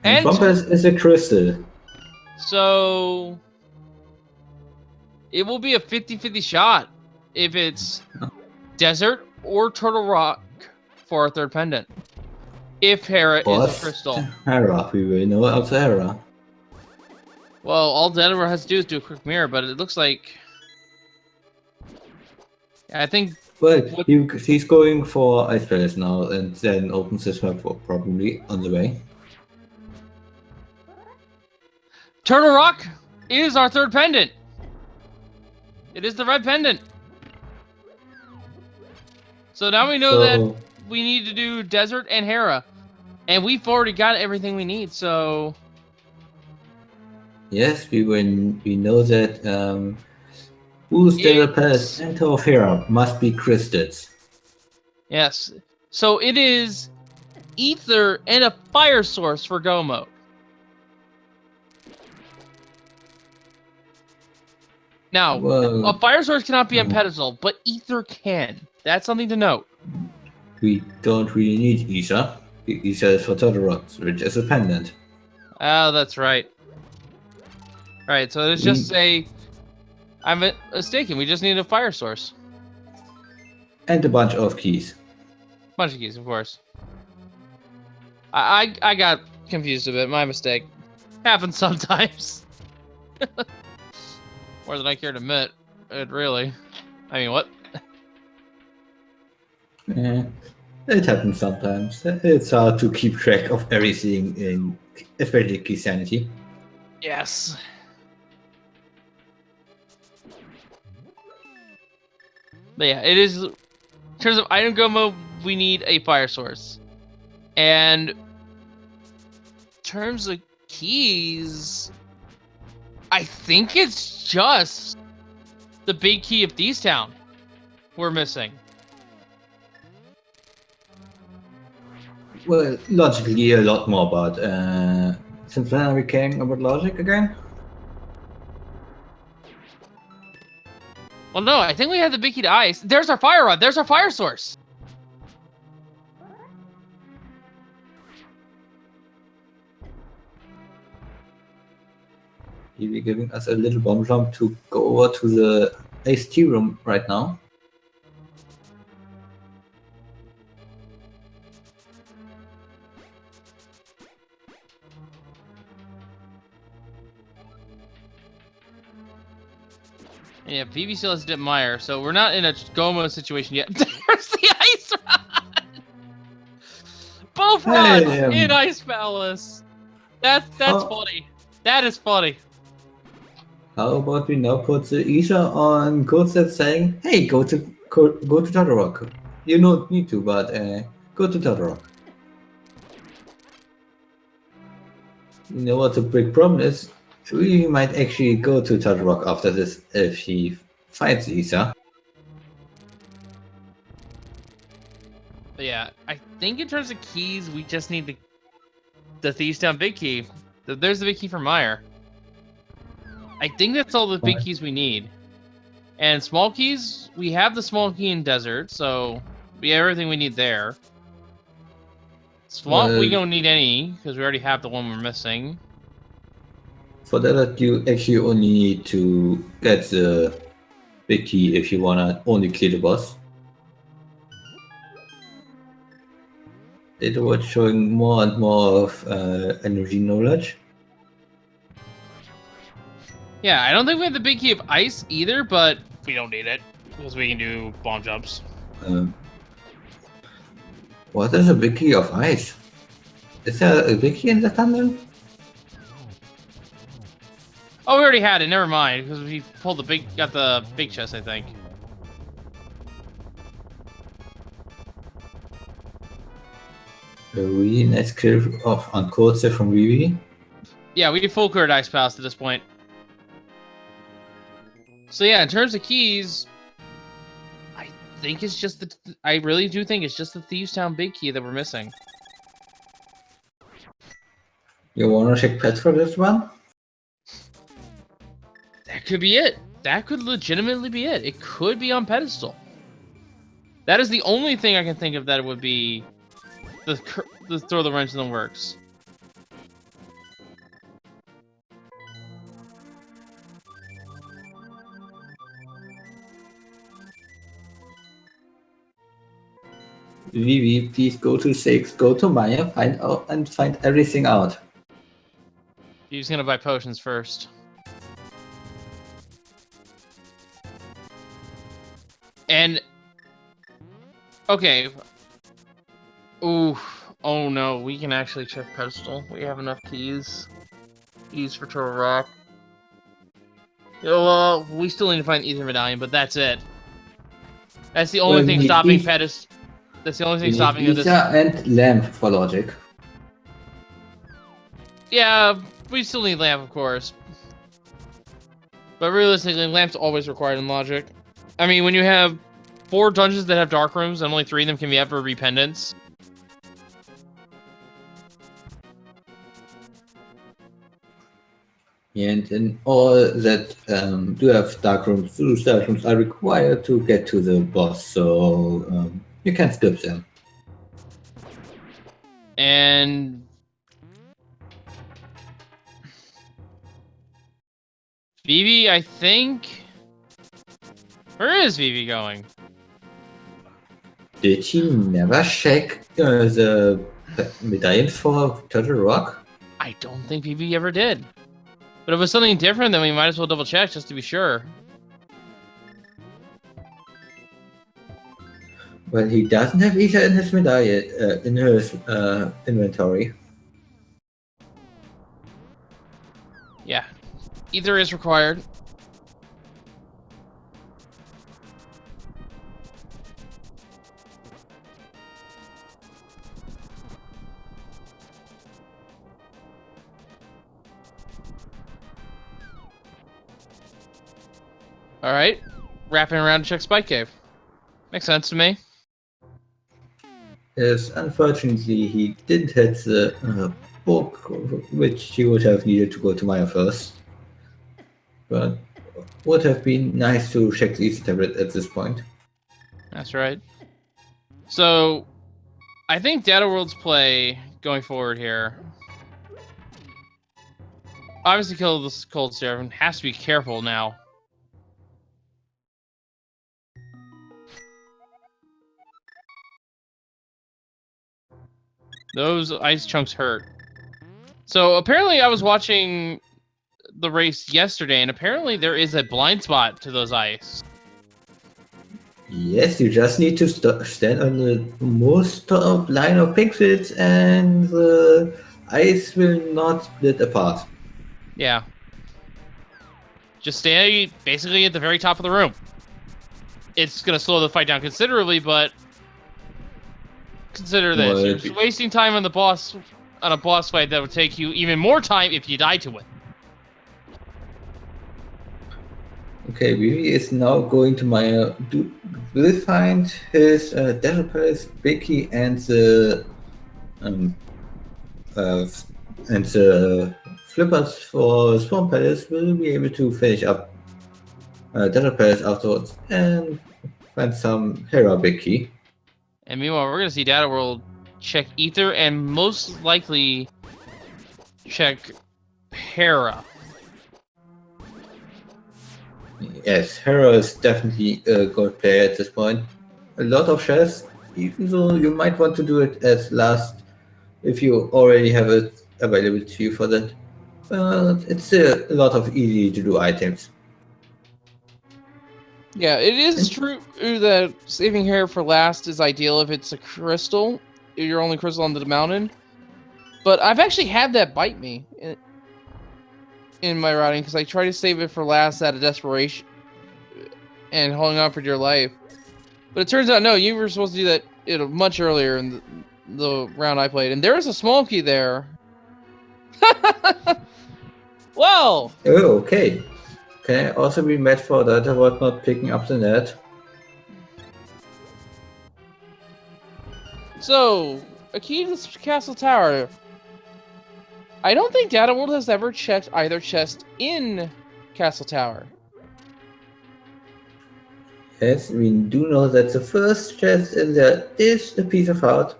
Speaker 2: And Swamp is a crystal.
Speaker 1: So... it will be a 50-50 shot if it's Desert or Turtle Rock for our third pendant. If Hera is a crystal.
Speaker 2: Hera, we will know of Hera.
Speaker 1: Well, all Denver has to do is do a quick mirror, but it looks like... I think...
Speaker 2: Well, he's going for Ice Palace now and then opens this map probably on the way.
Speaker 1: Turtle Rock is our third pendant. It is the red pendant. So now we know that we need to do Desert and Hera. And we've already got everything we need, so...
Speaker 2: Yes, we know that Boost Desert Palace and Tower of Hera must be crystals.
Speaker 1: Yes. So it is Ether and a fire source for Go mode. Now, a fire source cannot be on pedestal, but Ether can. That's something to note.
Speaker 2: We don't really need Ether. Ether is for Turtle Rocks, which is a pendant.
Speaker 1: Oh, that's right. Right, so it's just I'm mistaken. We just need a fire source.
Speaker 2: And a bunch of keys.
Speaker 1: Bunch of keys, of course. I got confused a bit. My mistake. Happens sometimes. More than I care to admit. It really. I mean, what?
Speaker 2: Yeah, it happens sometimes. It's hard to keep track of everything in, especially Keysanity.
Speaker 1: Yes. But yeah, it is. In terms of item go mode, we need a fire source. And in terms of keys, I think it's just the big key of Thieves Town we're missing.
Speaker 2: Well, logically a lot more, but since when are we caring about logic again?
Speaker 1: Well, no, I think we have the big key to Ice. There's our fire rod. There's our fire source.
Speaker 2: He'll be giving us a little bomb jump to go over to the AST room right now.
Speaker 1: Yeah, Vivi still has to dip Mire, so we're not in a Gomo situation yet. There's the ice rod! Both rods in Ice Palace! That's
Speaker 2: how,
Speaker 1: funny. That is funny.
Speaker 2: how about we now put the Isha on code set saying, hey, go to Todorock. You don't need to, but go to Todorock. You know what the big problem is? We might actually go to Todorock after this if he fights Isha.
Speaker 1: But yeah, I think in terms of keys, we just need the Thieves Town big key. There's the big key for Mire. I think that's all the big keys we need. And small keys, we have the small key in Desert, so we have everything we need there. Swamp, we don't need any, because we already have the one we're missing.
Speaker 2: For that, you actually only need to get the big key if you wanna only clear the boss. They were showing more and more of energy knowledge.
Speaker 1: Yeah, I don't think we have the big key of ice either, but we don't need it because we can do bomb jumps.
Speaker 2: What is a big key of ice? Is there a big key in the tunnel?
Speaker 1: Oh, we already had it. Never mind, because we pulled got the big chest, I think.
Speaker 2: A really nice clear of Uncode from Vivi.
Speaker 1: Yeah, we full cleared Ice Palace at this point. So yeah, in terms of keys, I think it's just I really do think it's just the Thieves Town big key that we're missing.
Speaker 2: You wanna check pets for this one?
Speaker 1: That could be it. That could legitimately be it. It could be on pedestal. That is the only thing I can think of that would be the throw the wrench in the works.
Speaker 2: Vivi, please go to 6, go to Maya, find everything out.
Speaker 1: He's gonna buy potions first. And okay. Ooh, oh no, we can actually check pedestal. We have enough keys. Keys for Turtle Rock. Well, we still need to find Ether Medallion, but that's it. That's the only thing stopping pedestal. That's the only thing stopping this.
Speaker 2: And lamp for logic.
Speaker 1: Yeah, we still need lamp, of course. But realistically, lamp's always required in logic. I mean, when you have 4 dungeons that have dark rooms and only 3 of them can be ever rependants.
Speaker 2: And in all that do have dark rooms, those dark rooms are required to get to the boss, so you can skip them.
Speaker 1: And Vivi, I think. Where is Vivi going?
Speaker 2: Did he never check the medallion for Turtle Rock?
Speaker 1: I don't think Vivi ever did. But if it was something different, then we might as well double check just to be sure.
Speaker 2: Well, he doesn't have Ether in his medallion, in his inventory.
Speaker 1: Yeah, Ether is required. All right, wrapping around to check Spike Cave. Makes sense to me.
Speaker 2: Yes, unfortunately, he didn't hit the book, which he would have needed to go to Maya first. But would have been nice to check the Ether tablet at this point.
Speaker 1: That's right. So, I think Data World's play going forward here. Obviously, kill this Cold Seraphim. Has to be careful now. Those ice chunks hurt. So apparently I was watching the race yesterday, and apparently there is a blind spot to those ice.
Speaker 2: Yes, you just need to stand on the most top line of pixels, and the ice will not split apart.
Speaker 1: Yeah. Just stay basically at the very top of the room. It's going to slow the fight down considerably, but consider this.
Speaker 2: Well,
Speaker 1: You're wasting time on a boss fight that would take you even more time if you die to it.
Speaker 2: Okay, Vivi is now going to Mire. Will find his Desert Palace, Becky, and the flippers for Swamp Palace. Will be able to finish up Desert Palace afterwards and find some Hera Becky.
Speaker 1: And meanwhile, we're going to see Data World check Ether and most likely check Hera.
Speaker 2: Yes, Hera is definitely a good player at this point. A lot of chess, even though you might want to do it as last if you already have it available to you for that. But it's still a lot of easy to do items.
Speaker 1: Yeah, it is true that saving Hera for last is ideal if it's a crystal, your only crystal on the mountain. But I've actually had that bite me in my routing because I tried to save it for last out of desperation and holding on for dear life. But it turns out, no, you were supposed to do that much earlier in the round I played. And there is a small key there. Well!
Speaker 2: Oh, okay. Can I also be mad for that about not picking up the net?
Speaker 1: So, a key to the castle tower. I don't think Data World has ever checked either chest in Castle Tower.
Speaker 2: Yes, we do know that the first chest in there is a piece of art,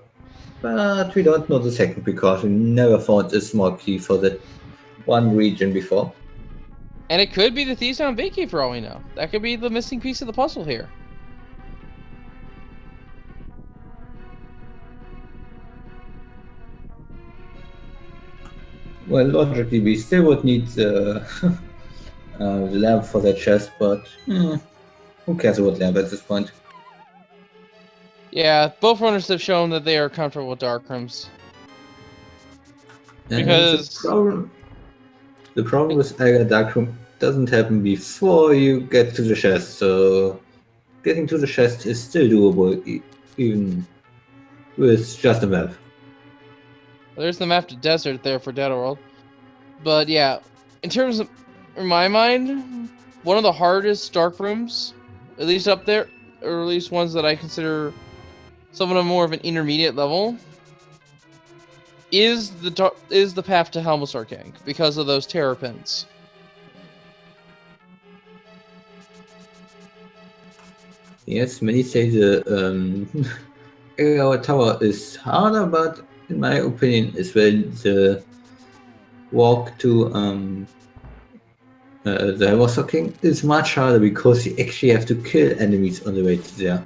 Speaker 2: but we don't know the second because we never found a small key for that one region before.
Speaker 1: And it could be the Thieves Down Big Key for all we know. That could be the missing piece of the puzzle here.
Speaker 2: Well, logically, we still would need the lamp for that chest, but who cares about lamp at this point?
Speaker 1: Yeah, both runners have shown that they are comfortable with dark rooms.
Speaker 2: And
Speaker 1: Because
Speaker 2: the problem with Aga Darkroom doesn't happen before you get to the chest, so getting to the chest is still doable, even with just a map.
Speaker 1: there's the map to desert there for Data World. But yeah, in terms of, in my mind, one of the hardest dark rooms, at least up there, or at least ones that I consider somewhat more of an intermediate level, is the path to Helmstar King because of those terror pins.
Speaker 2: Yes, many say the Aga Tower is harder, but in my opinion, as well, the walk to the Helmstar King is much harder because you actually have to kill enemies on the way to there.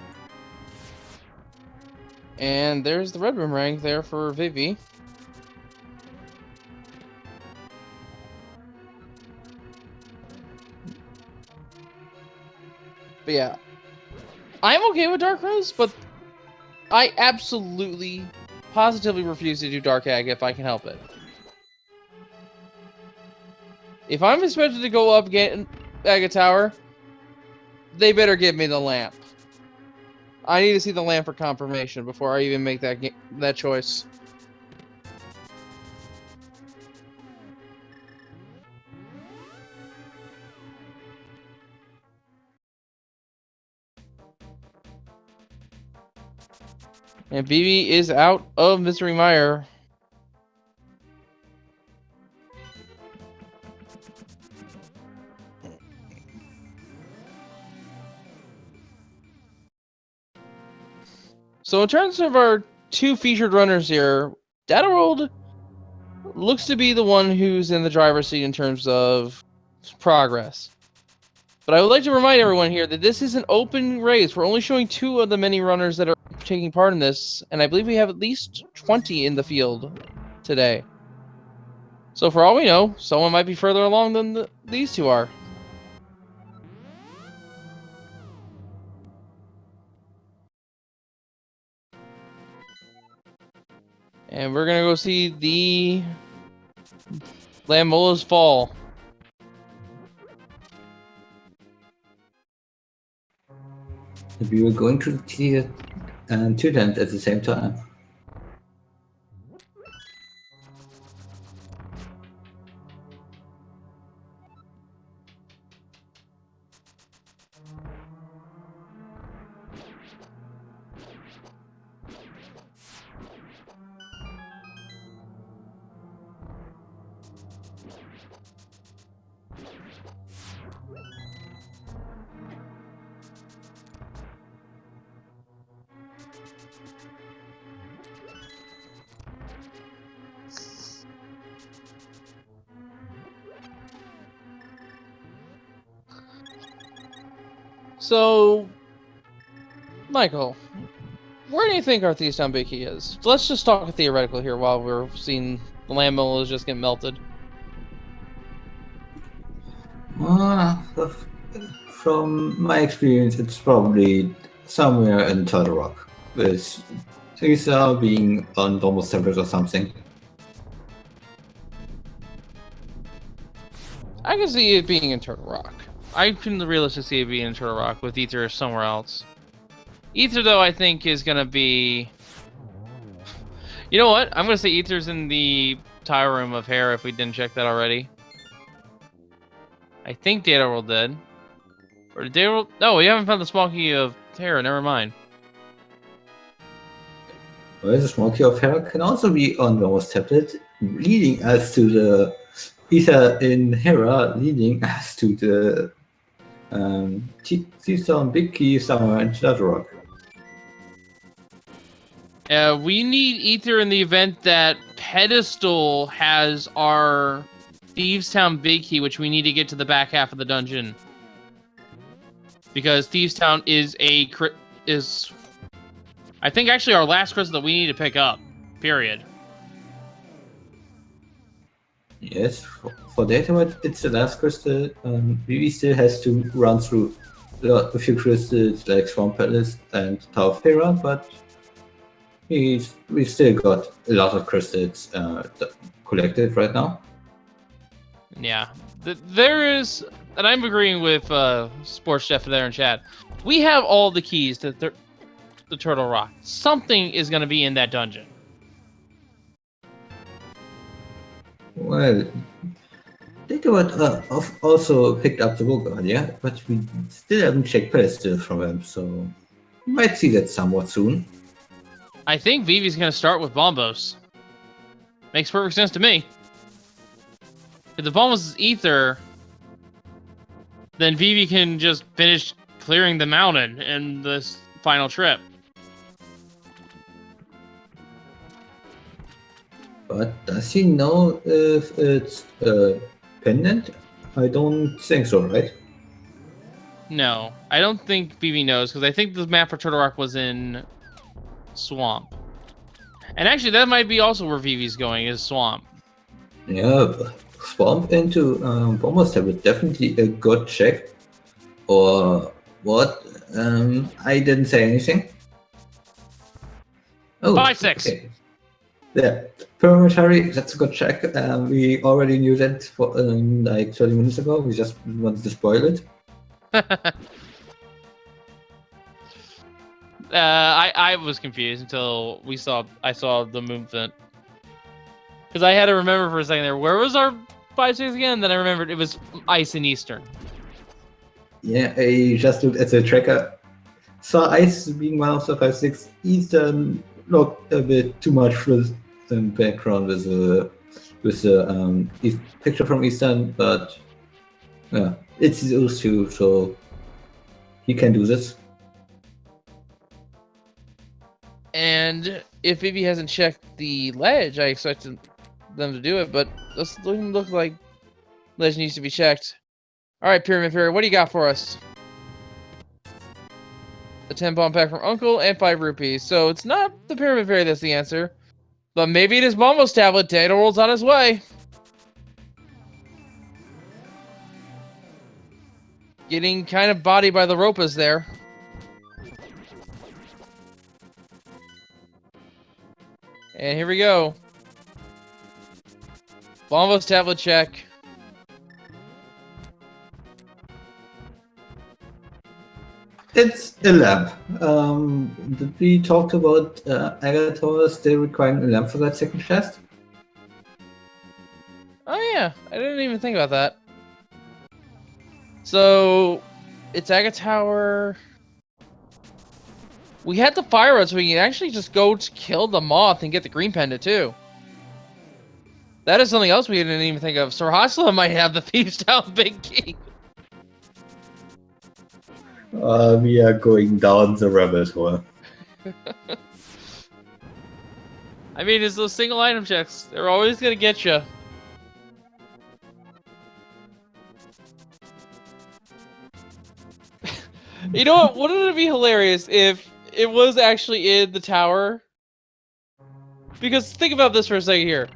Speaker 1: And there's the red boomerang there for Vivi. But yeah, I'm okay with dark rooms, but I absolutely, positively refuse to do Dark Ag if I can help it. If I'm expected to go up Aga Tower, they better give me the lamp. I need to see the lamp for confirmation before I even make that choice. And BB is out of Mystery Mire. So in terms of our two featured runners here, Data World looks to be the one who's in the driver's seat in terms of progress. But I would like to remind everyone here that this is an open race. We're only showing 2 of the many runners that are taking part in this, and I believe we have at least 20 in the field today. So for all we know, someone might be further along than these two are. And we're gonna go see the Lamola's Fall.
Speaker 2: We were going to see it two times at the same time.
Speaker 1: So, Michael, where do you think our Thievestown Big Key is? Let's just talk theoretical here while we're seeing the Lamolas just get melted.
Speaker 2: From my experience, it's probably somewhere in Turtle Rock, with Lisa being on almost separate or something.
Speaker 1: I can see it being in Turtle Rock. I can realistically see it being in Turtle Rock with Ether somewhere else. Ether, though, I think is gonna be. You know what? I'm gonna say Ether's in the tile room of Hera if we didn't check that already. I think Data World did. Or did Data World? No, we haven't found the small key of Hera. Never mind.
Speaker 2: Well, the small key of Hera can also be on Romo's tablet, leading us to the Ether in Hera, leading us to the Thievestown Big Key somewhere in Turtle Rock.
Speaker 1: We need Ether in the event that Pedestal has our Thievestown Big Key, which we need to get to the back half of the dungeon. Because Thievestown is I think actually our last crystal that we need to pick up. Period.
Speaker 2: Yes, for Data, it's the last crystal. Vivi still has to run through a few crystals like Swamp Palace and Tower of Hera, but we've still got a lot of crystals collected right now.
Speaker 1: Yeah, there is, and I'm agreeing with Sports Chef there in chat. We have all the keys to the Turtle Rock. Something is going to be in that dungeon.
Speaker 2: Well, Data also picked up the book earlier, but we still haven't checked Pedestal from him, so we might see that somewhat soon.
Speaker 1: I think Vivi's going to start with Bombos. Makes perfect sense to me. If the Bombos is Ether, then Vivi can just finish clearing the mountain in this final trip.
Speaker 2: But does he know if it's pendant? I don't think so, right?
Speaker 1: No, I don't think Vivi knows, because I think the map for Turtle Rock was in Swamp. And actually, that might be also where Vivi's going, is Swamp.
Speaker 2: Yeah, Swamp into Bombers tablet, definitely a good check. Or what? I didn't say anything. Oh,
Speaker 1: 5-6.
Speaker 2: Okay. Yeah, Permitary, that's a good check. We already knew that for like 30 minutes ago. We just wanted to spoil it.
Speaker 1: I was confused until I saw the movement. Because I had to remember for a second there, where was our 5-6 again? Then I remembered it was Ice in Eastern.
Speaker 2: Yeah, I just looked at the tracker. Saw Ice being one of the 5-6. Eastern looked a bit too much for the background with the picture from Eastern, but yeah, it's those two, so he can do this.
Speaker 1: And if Vivi hasn't checked the ledge, I expected them to do it, but this doesn't look like ledge needs to be checked. Alright, Pyramid Fairy, what do you got for us? A 10 bomb pack from Uncle and 5 rupees. So it's not the Pyramid Fairy that's the answer. But maybe it is Momo's tablet. Data World's on his way. Getting kind of bodied by the Ropas there. And here we go. Bombo's tablet check.
Speaker 2: It's a lamp. Did we talk about Agatha still requiring a lamp for that second chest?
Speaker 1: Oh yeah, I didn't even think about that. So, it's Aga Tower. We had the fire rod, so we can actually just go to kill the moth and get the green pendant too. That is something else we didn't even think of. Sir Hasla might have the Thieves' Town big key.
Speaker 2: We are going down the rabbit hole.
Speaker 1: I mean, it's those single item checks. They're always gonna get you. You know what? Wouldn't it be hilarious if it was actually in the tower? Because think about this for a second here.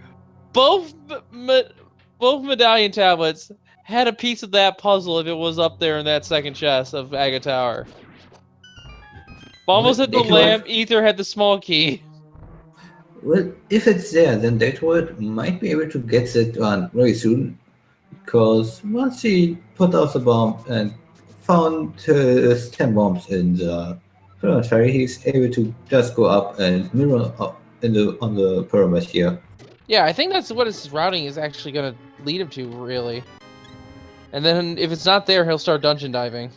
Speaker 1: Both medallion tablets had a piece of that puzzle if it was up there in that second chest of Aga Tower. Bombos had the lamp, Ether had the small key.
Speaker 2: Well, if it's there, then Detroit might be able to get that one very soon. Because once he put out the bomb and found his 10 bombs in the planetary, he's able to just go up and mirror up on the pyramid here.
Speaker 1: Yeah, I think that's what his routing is actually going to lead him to, really. And then if it's not there, he'll start dungeon diving.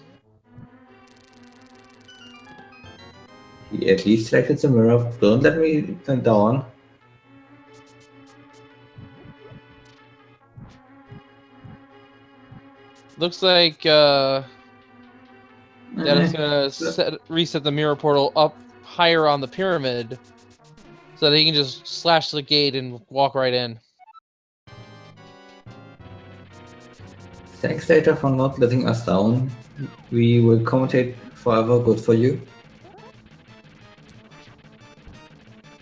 Speaker 2: He at least selected the mirror. Don't let me down.
Speaker 1: Looks like that is going to reset the mirror portal up higher on the pyramid so that he can just slash the gate and walk right in.
Speaker 2: Thanks, Data, for not letting us down. We will commentate forever. Good for you.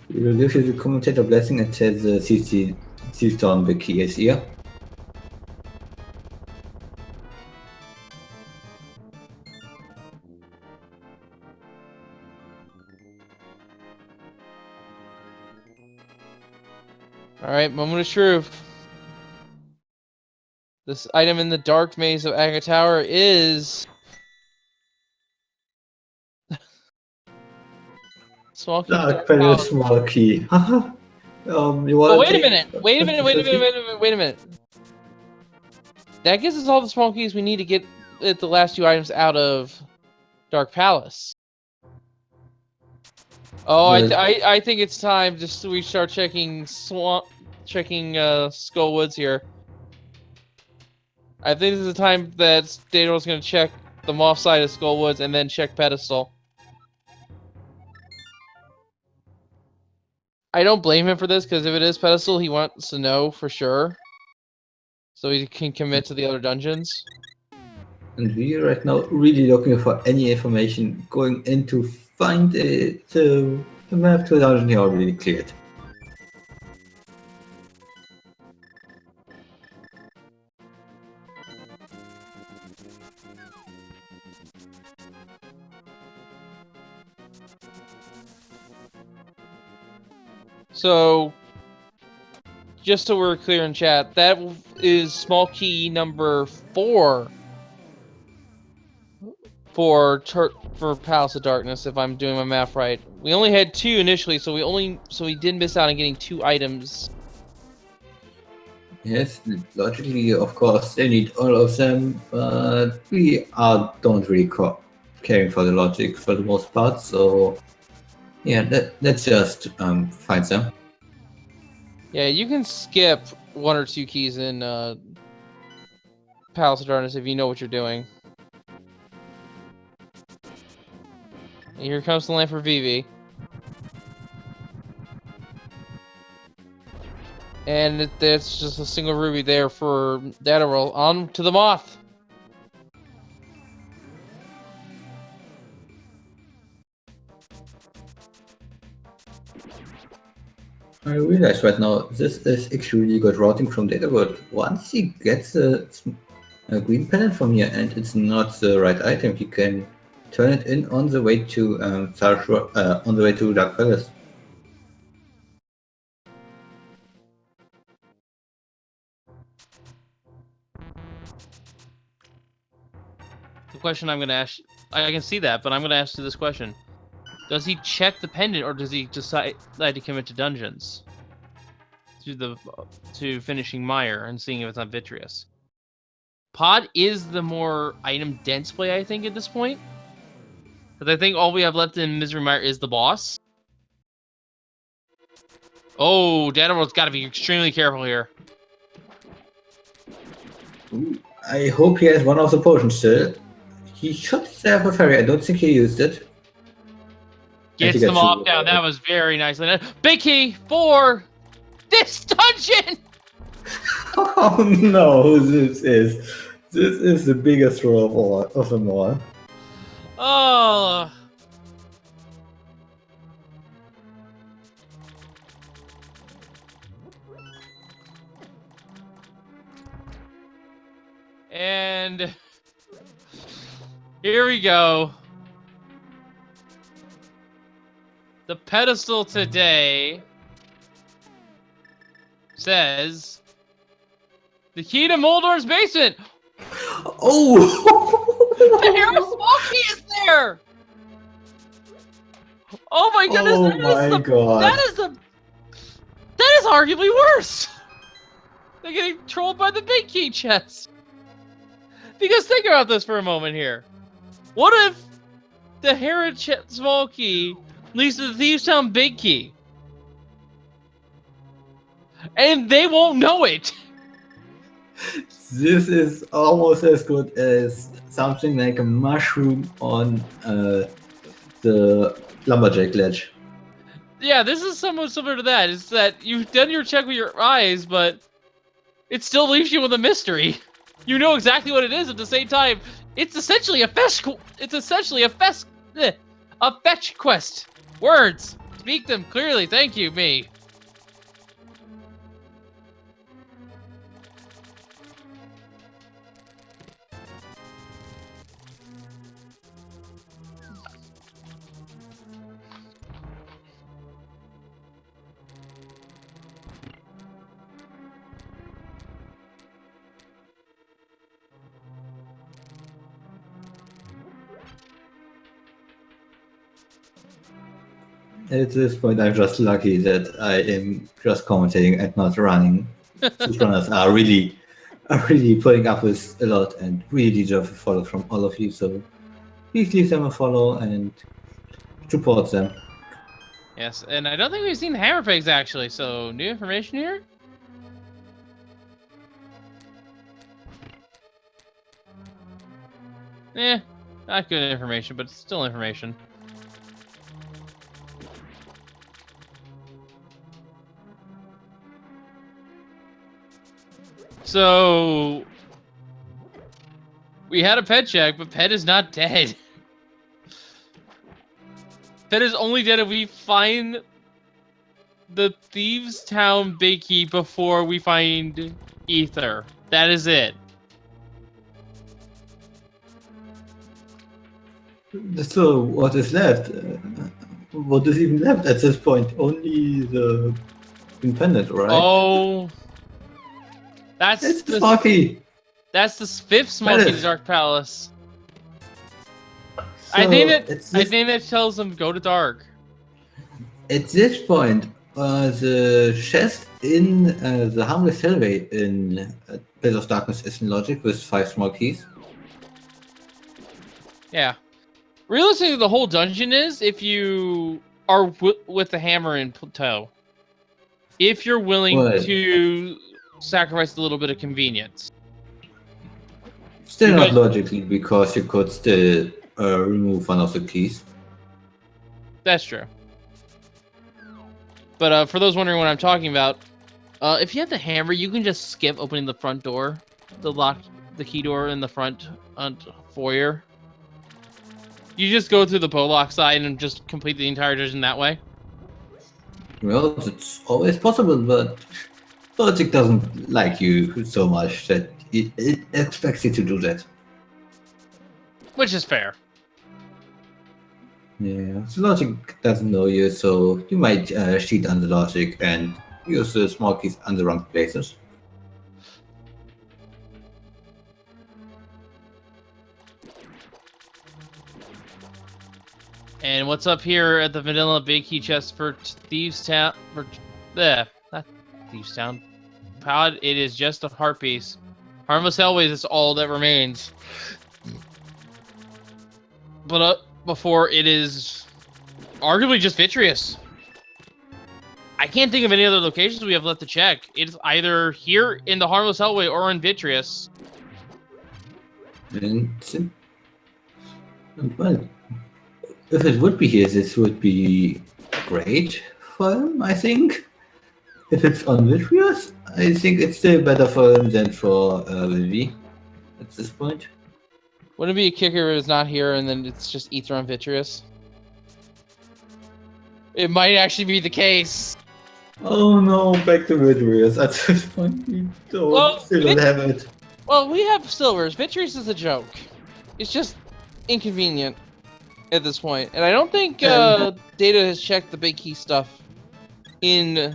Speaker 2: We will give you the commentator blessing and tell the CC down the key is here.
Speaker 1: Alright, moment of truth. This item in the dark maze of Aga Tower is... small key.
Speaker 2: Dark panel, small key. You
Speaker 1: oh, wait a minute! Wait a minute! That gives us all the small keys we need to get the last two items out of Dark Palace. Oh, I think it's time just we start checking Skullwoods here. I think this is the time that Daedal's going to check the moth side of Skullwoods and then check Pedestal. I don't blame him for this, because if it is Pedestal, he wants to know for sure. So he can commit to the other dungeons.
Speaker 2: And we are right now really looking for any information going in to find the map to the dungeon he already cleared.
Speaker 1: So, just so we're clear in chat, that is small key number 4 for Palace of Darkness, if I'm doing my math right. We only had 2 initially, so we did miss out on getting 2 items.
Speaker 2: Yes, logically, of course, they need all of them, but we don't really caring for the logic for the most part, so yeah, let's just find them.
Speaker 1: Yeah, you can skip 1 or 2 keys in Palace of Darkness if you know what you're doing. And here comes the lamp for Vivi. And that's just a single ruby there for Data Roll. On to the moth!
Speaker 2: I realize right now this is actually really good routing from Data World. Once he gets a green pellet from here, and it's not the right item. You can turn it in on the way to on the way to Dark Palace.
Speaker 1: The question I'm going to ask, I can see that, but I'm going to ask you this question. Does he check the pendant, or does he decide to commit to dungeons? To finishing Mire and seeing if it's not Vitreous. Pod is the more item-dense play, I think, at this point. Because I think all we have left in Misery Mire is the boss. Oh, Dataworld's got to be extremely careful here.
Speaker 2: I hope he has one of the potions still. He should have a fairy. I don't think he used it.
Speaker 1: Gets them off down. That was very nicely done. Big key for this dungeon!
Speaker 2: Oh no, this is the biggest roll of them all.
Speaker 1: Oh. And here we go. The pedestal today says the key to Moldor's basement.
Speaker 2: Oh!
Speaker 1: The Hero Smoky is there. Oh my goodness!
Speaker 2: Oh my god!
Speaker 1: That is arguably worse. They're getting trolled by the big key chest. Because think about this for a moment here. What if the Herod small key leads to the Thieves Town big key? And they won't know it.
Speaker 2: This is almost as good as something like a mushroom on the lumberjack ledge.
Speaker 1: Yeah, this is somewhat similar to that. It's that you've done your check with your eyes, but it still leaves you with a mystery. You know exactly what it is at the same time. It's essentially a fetch. It's essentially a fetch quest. Words. Speak them clearly. Thank you, me.
Speaker 2: At this point, I'm just lucky that I am just commentating and not running. These runners are really putting up with a lot and really deserve a follow from all of you. So please leave them a follow and support them.
Speaker 1: Yes, and I don't think we've seen hammer pigs actually. So new information here. Not good information, but still information. So we had a pet check, but pet is not dead. Pet is only dead if we find the Thieves Town big key before we find Ether. That is it.
Speaker 2: So what is left? What is even left at this point? Only the pendant, right?
Speaker 1: Oh,
Speaker 2: it's the Smoky.
Speaker 1: That's the fifth Smoky to Dark Palace. So I think that tells them go to Dark.
Speaker 2: At this point, the chest in the Harmless Hellway in Place of Darkness is in logic with 5 small keys.
Speaker 1: Yeah. Realistically, the whole dungeon is if you are with the hammer in tow. If you're willing to sacrifice a little bit of convenience.
Speaker 2: Still not logically, because you could still remove one of the keys.
Speaker 1: That's true. But for those wondering what I'm talking about, if you have the hammer, you can just skip opening the front door, the key door in the front foyer. You just go through the Pollock side and just complete the entire dungeon that way.
Speaker 2: Well, it's always possible, but logic doesn't like you so much that it expects you to do that.
Speaker 1: Which is fair.
Speaker 2: Yeah, the logic doesn't know you, so you might cheat on the logic and use the small keys on the wrong places.
Speaker 1: And what's up here at the vanilla big key chest for Thieves Town? Not Thieves Town. Pod, it is just a heart piece. Harmless Hellways is all that remains. But before it is arguably just Vitreous. I can't think of any other locations we have left to check. It's either here in the Harmless Hellway or in Vitreous.
Speaker 2: And well, if it would be here, this would be great for him, I think. If it's on Vitreous, I think it's still better for him than for Vivi at this point.
Speaker 1: Wouldn't it be a kicker if it's not here and then it's just Ether on Vitreous? It might actually be the case.
Speaker 2: Oh no, back to Vitreous. At this point, we still don't have it.
Speaker 1: Well, we have Silvers. Vitreous is a joke. It's just inconvenient at this point. And I don't think Data has checked the big key stuff in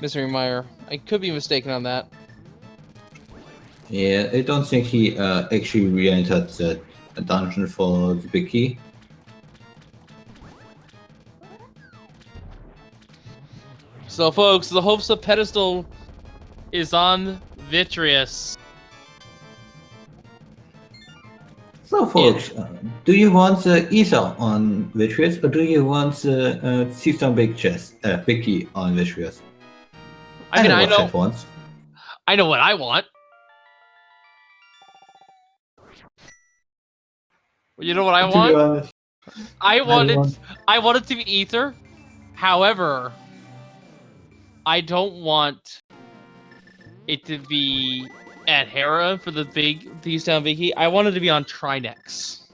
Speaker 1: Mystery Mire. I could be mistaken on that.
Speaker 2: Yeah, I don't think he actually re-entered the dungeon for the big key.
Speaker 1: So, folks, the hopes of Pedestal is on Vitreous.
Speaker 2: So, folks, do you want the Ether on Vitreous or do you want the Seastone Big Key on Vitreous?
Speaker 1: I mean, I know what I want. You know what I want?
Speaker 2: To be honest,
Speaker 1: I want it to be Ether. However, I don't want it to be at Hera for the Thieves Town big key. I want it to be on Trinex.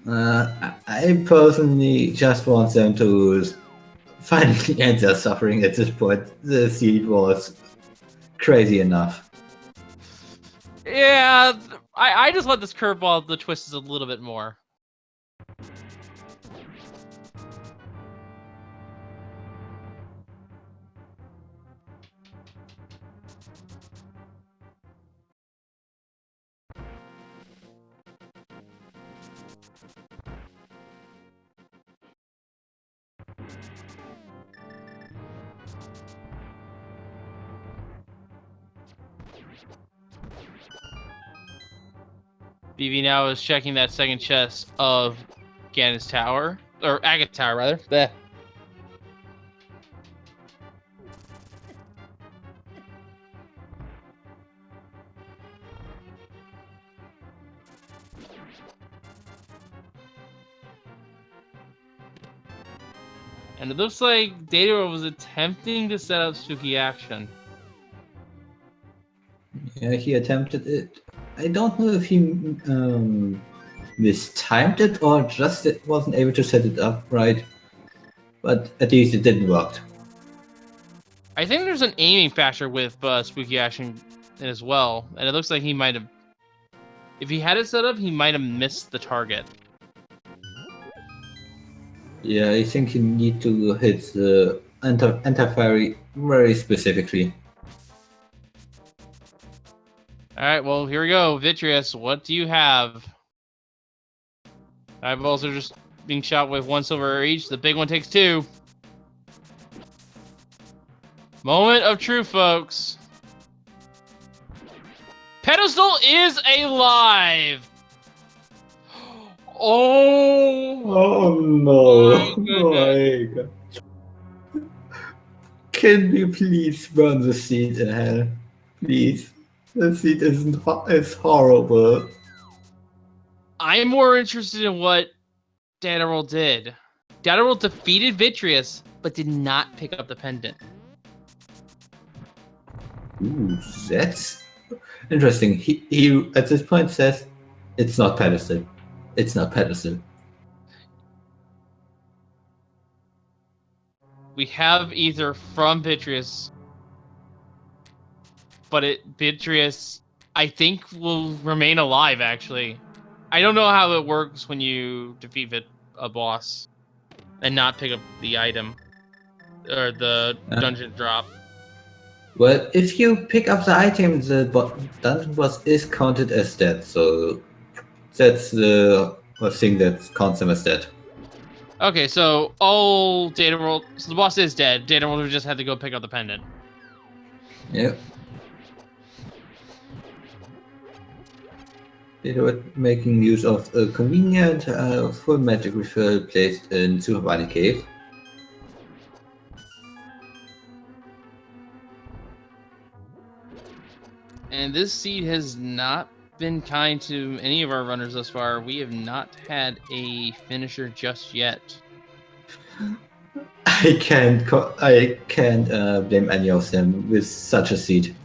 Speaker 2: I personally just want them to finally end their suffering at this point. The seed was crazy enough.
Speaker 1: Yeah, I just want this curveball to twist a little bit more. BB now is checking that second chest of Ganon's Tower. Or Agate Tower, rather. Bleh. And it looks like Data was attempting to set up spooky action.
Speaker 2: Yeah, he attempted it. I don't know if he mistimed it or just wasn't able to set it up right. But at least it didn't work.
Speaker 1: I think there's an aiming factor with spooky action as well. And it looks like he might have... If he had it set up, he might have missed the target.
Speaker 2: Yeah, I think you need to hit the anti-fairy very specifically.
Speaker 1: Alright, well, here we go. Vitreous, what do you have? Eyeballs are just being shot with 1 silver each. The big one takes 2. Moment of truth, folks. Pedestal is alive! Oh
Speaker 2: no!
Speaker 1: my
Speaker 2: God. Can we please burn the seed in hell? Please. The seed is horrible.
Speaker 1: I'm more interested in what Dataroll did. Dataroll defeated Vitreous, but did not pick up the pendant.
Speaker 2: Ooh, that's interesting. He at this point says, it's not pedestal. It's not pedestal.
Speaker 1: We have Ether from Vitreous. but Beatrice, I think, will remain alive. Actually, I don't know how it works when you defeat a boss and not pick up the item or the dungeon drop.
Speaker 2: Well, if you pick up the item, the dungeon boss is counted as dead, so that's the thing that counts them as dead.
Speaker 1: Okay, so all Data World, so the boss is dead. Data World just had to go pick up the pendant.
Speaker 2: Yeah. They were making use of a convenient full magic refill placed in Super Bunny Cave.
Speaker 1: And this seed has not been kind to any of our runners thus far. We have not had a finisher just yet.
Speaker 2: I can't blame any of them with such a seed.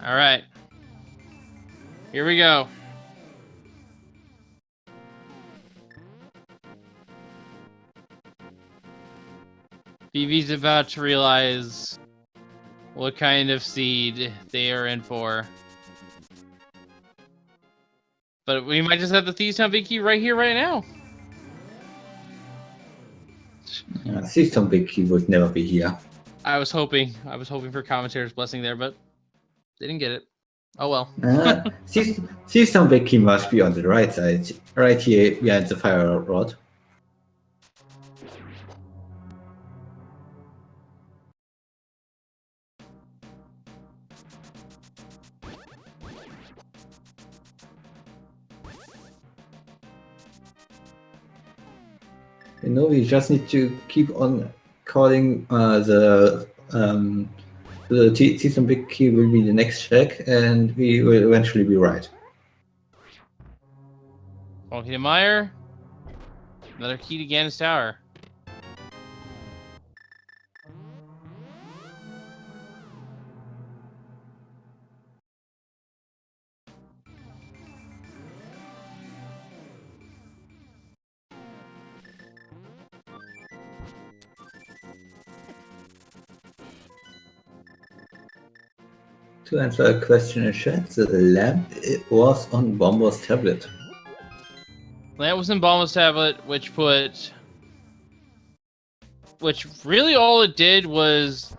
Speaker 1: All right. Here we go. BB's about to realize what kind of seed they are in for. But we might just have the Thieves Town Big Key right here, right now.
Speaker 2: Thieves Town Big Key would never be here.
Speaker 1: I was hoping for commentator's blessing there, but they didn't get it. Oh well.
Speaker 2: Thieves Town Big Key must be on the right side, right here behind the fire rod. You know, we just need to keep on calling the Thieves Town Big Key will be the next check, and we will eventually be right.
Speaker 1: Okay, Mire. Another key to Ganon's Tower.
Speaker 2: To answer a question in chat, the lamp was on Bombo's tablet.
Speaker 1: That was in Balma's tablet, which really all it did was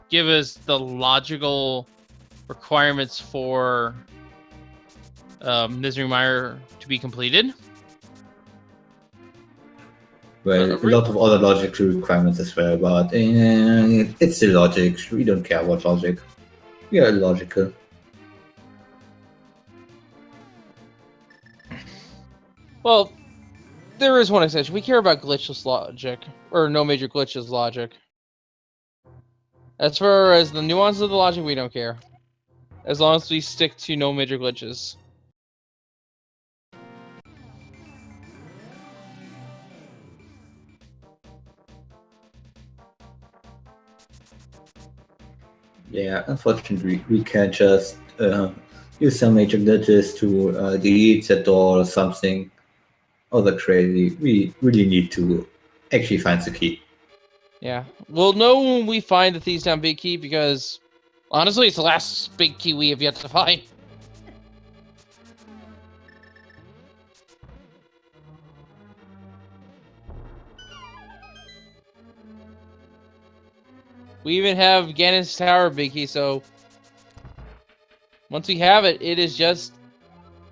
Speaker 1: give us the logical requirements for Misery Mire to be completed.
Speaker 2: Well, a lot of other logical requirements as well, but it's still logic. We don't care about logic. We are logical.
Speaker 1: Well, there is one exception. We care about glitchless logic, or no major glitches logic. As far as the nuances of the logic, we don't care. As long as we stick to no major glitches.
Speaker 2: Yeah, unfortunately, we can't just use some major glitches to delete that door or something other crazy. We really need to actually find the key.
Speaker 1: Yeah. We'll know when we find the Thieves Town Big Key, because honestly, it's the last big key we have yet to find. We even have Ganon's Tower Big Key, so once we have it, it is just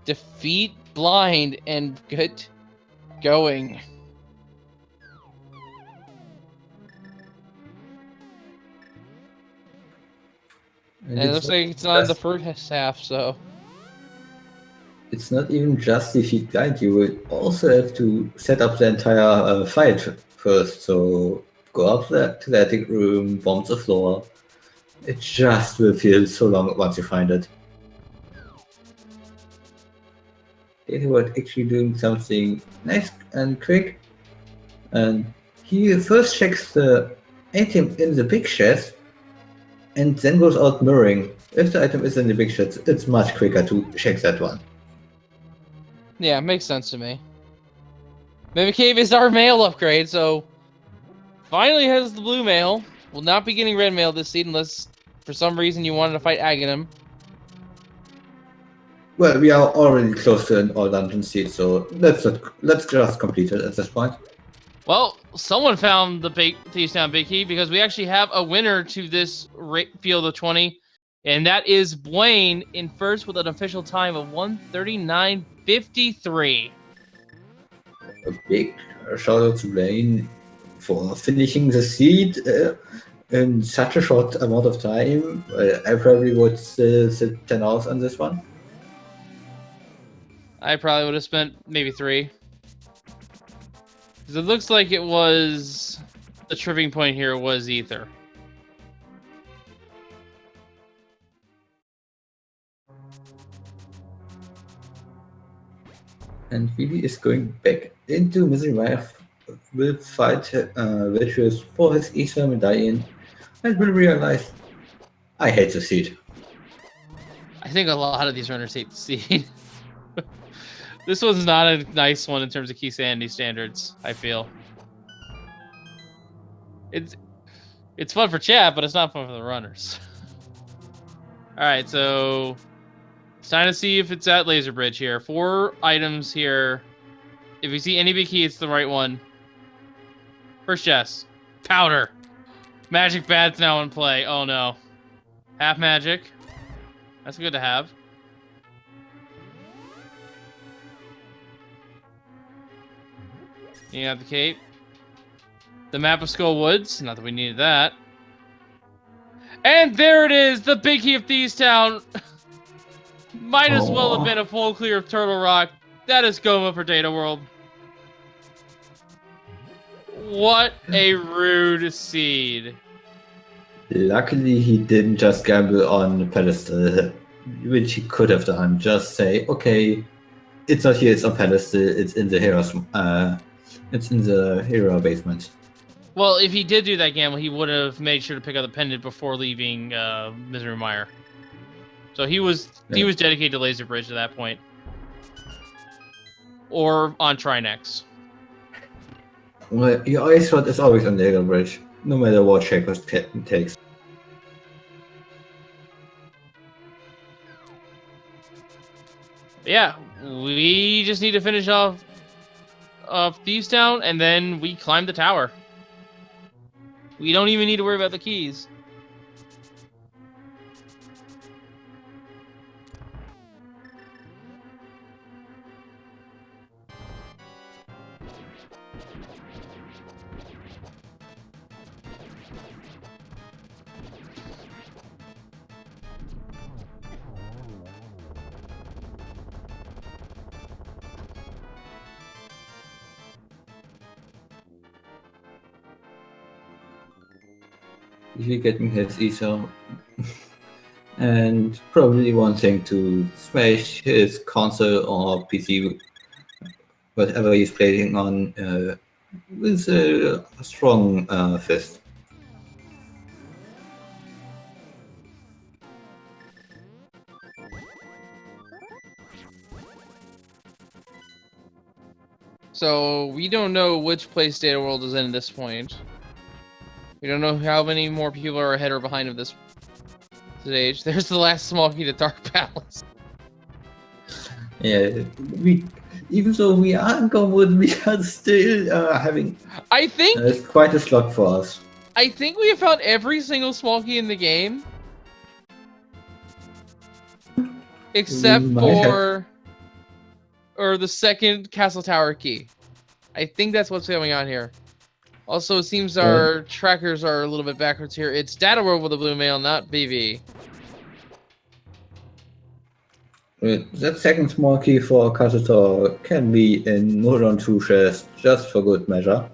Speaker 1: defeat blind and get going. And it looks like it's on the first half, so.
Speaker 2: It's not even just defeat blind, you will also have to set up the entire fight first. So go up there to the attic room, bomb the floor. It just will feel so long once you find it. he was actually doing something nice and quick. And he first checks the item in the big chest and then goes out mirroring. If the item is in the big chest, it's much quicker to check that one.
Speaker 1: Yeah, makes sense to me. Mimic Cave is our mail upgrade, so finally has the blue mail. Will not be getting red mail this seed unless for some reason you wanted to fight Aghanim.
Speaker 2: Well, we are already close to an all dungeon seed, so let's just complete it at this point.
Speaker 1: Well, someone found the Thieves Town Big Key because we actually have a winner to this field of 20, and that is Blaine in first with an official time of 1:39:53.
Speaker 2: A big shout out to Blaine for finishing the seed in such a short amount of time. I probably would sit 10 hours on this one.
Speaker 1: I probably would have spent maybe 3. Because it looks like it was... The tripping point here was Ether.
Speaker 2: And Phoebe is going back into Mire, will fight Virtuous for his Ether Medallion, and will realize, I hate the seed.
Speaker 1: I think a lot of these runners hate the seed. This one's not a nice one in terms of Keysanity standards, I feel. It's fun for chat, but it's not fun for the runners. Alright, so it's time to see if it's at Laser Bridge here. 4 items here. If you see any big key, it's the right one. First chest. Powder. Magic Bat's now in play. Oh no. Half magic. That's good to have. You have the cape. The map of Skull Woods. Not that we needed that. And there it is! The Big Key of Thieves Town! Might as well have been a full clear of Turtle Rock. That is Goma for Data World. What a rude seed.
Speaker 2: Luckily, he didn't just gamble on the pedestal, which he could have done. Just say, okay, it's not here, it's on pedestal, it's in the hero basement.
Speaker 1: Well, if he did do that gamble, he would have made sure to pick up the pendant before leaving Misery Mire. So he was dedicated to Laser Bridge at that point. Or on Trinex.
Speaker 2: Well, your ice shot is always on the Laser Bridge, no matter what shape it takes.
Speaker 1: Yeah, we just need to finish off Thieves Town, and then we climb the tower. We don't even need to worry about the keys.
Speaker 2: Usually getting his ESO and probably wanting to smash his console or PC, whatever he's playing on, with a strong fist.
Speaker 1: So we don't know which place Data World is in at this point. We don't know how many more people are ahead or behind of this stage. There's the last small key to Dark Palace.
Speaker 2: Yeah, even though we are in Gomwood, we are still having.
Speaker 1: I think
Speaker 2: it's quite a slog for us.
Speaker 1: I think we have found every single small key in the game, except for the second Castle Tower key. I think that's what's going on here. Also, it seems our trackers are a little bit backwards here. It's Data World with a blue mail, not BV.
Speaker 2: That second small key for Castle can be in Modern 2 chest, just for good measure.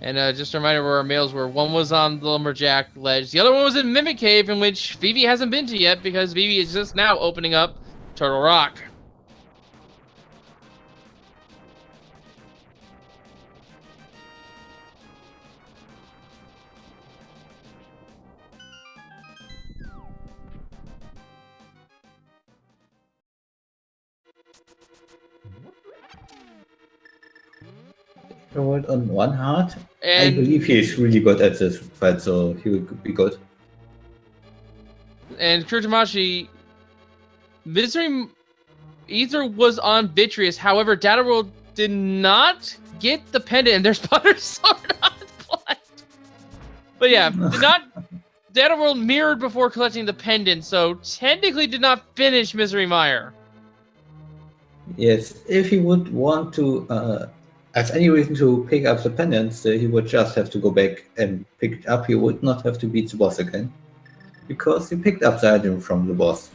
Speaker 1: And just a reminder where our males were. One was on the Lumberjack Ledge. The other one was in Mimic Cave, in which Vivi hasn't been to yet because Vivi is just now opening up Turtle Rock.
Speaker 2: Rolled on one heart. I
Speaker 1: And
Speaker 2: believe he is really good at this fight, so he will be good.
Speaker 1: and Kurtamashi, Misery Ether was on Vitreous. However, Data World did not get the pendant, and there's Butter Sword on Blood. But yeah, did not. Data World mirrored before collecting the pendant, so technically did not finish Misery Mire.
Speaker 2: Yes, if he would want to, have any reason to pick up the pendants, he would just have to go back and pick it up. He would not have to beat the boss again, because he picked up the item from the boss.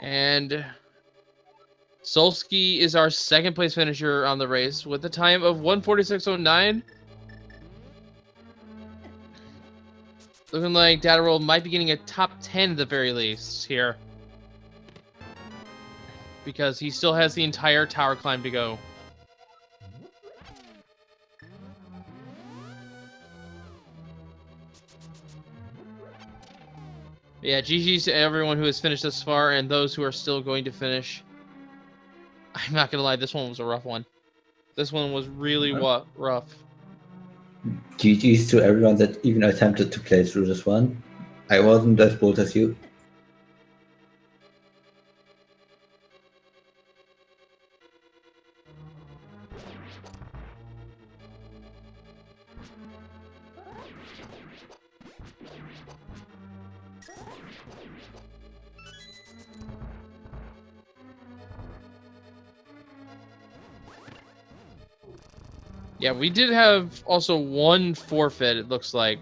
Speaker 1: And Solsky is our second place finisher on the race with a time of 1:46.09. Looking like Data World might be getting a top 10 at the very least here, because he still has the entire tower climb to go. Yeah, GG's to everyone who has finished this far and those who are still going to finish. I'm not gonna lie, this one was a rough one. This one was really rough.
Speaker 2: GG's to everyone that even attempted to play through this one. I wasn't as bold as you.
Speaker 1: Yeah, we did have also one forfeit, it looks like.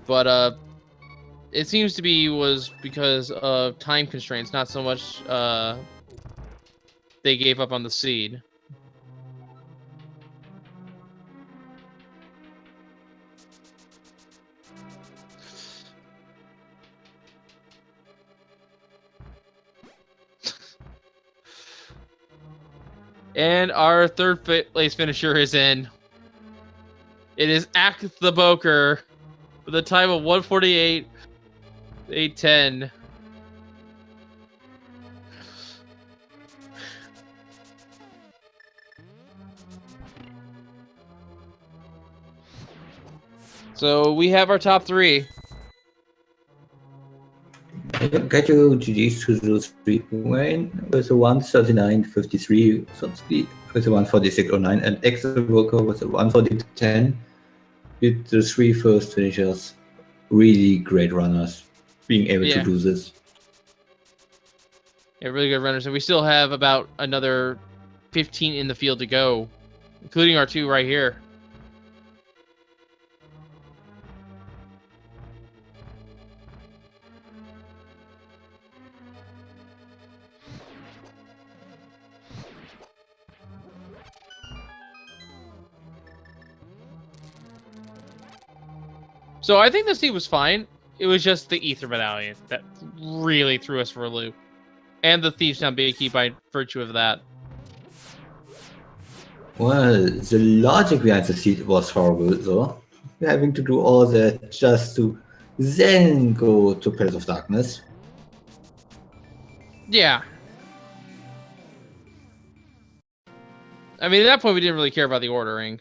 Speaker 1: But it seems to be was because of time constraints, not so much they gave up on the seed. And our third place finisher is in. It is Act the Boker with a time of 1:48.810. So we have our top three.
Speaker 2: Get your GG's to those three. Wayne with a 139.53, Sonsky with a 146.09, and Extra Worker with a 140.10. With the three first finishers. Really great runners being able to do this.
Speaker 1: Yeah, really good runners. And we still have about another 15 in the field to go, including our two right here. So I think the seed was fine. It was just the Ether Medallion that really threw us for a loop. And the Thieves Town Key by virtue of that.
Speaker 2: Well, the logic behind the seed was horrible, though. Having to do all that just to then go to Pillars of Darkness.
Speaker 1: Yeah. I mean, at that point, we didn't really care about the ordering.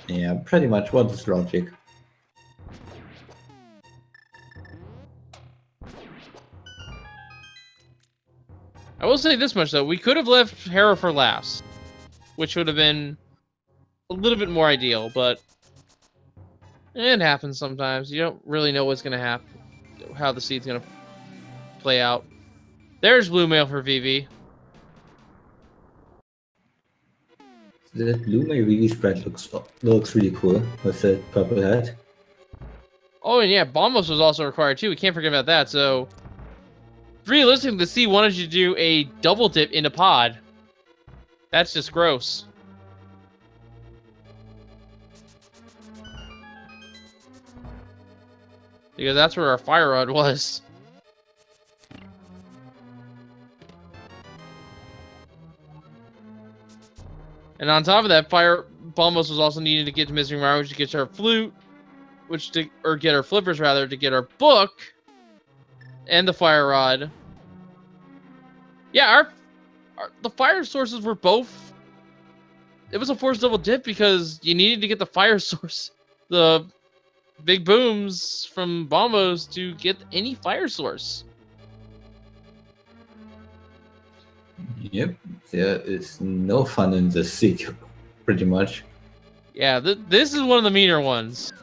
Speaker 2: Yeah, pretty much. What is logic?
Speaker 1: I will say this much, though. We could have left Hera for last, which would have been a little bit more ideal, but it happens sometimes. You don't really know what's going to happen, how the seed's going to play out. There's blue mail for Vivi.
Speaker 2: That blue Vivi spread looks really cool with that purple hat.
Speaker 1: Oh, and yeah, Bombos was also required too. We can't forget about that. So realistically, the sea wanted you to do a double dip in a pod. That's just gross. Because that's where our fire rod was. And on top of that, fire Bombos was also needed to get to Missing Mire, which to get our flute, or get our flippers rather, to get our book, and the fire rod. Yeah, the fire sources were both. It was a forced double dip because you needed to get the fire source, the big booms from Bombos to get any fire source.
Speaker 2: Yep, there is no fun in this seat, pretty much.
Speaker 1: Yeah, this is one of the meaner ones.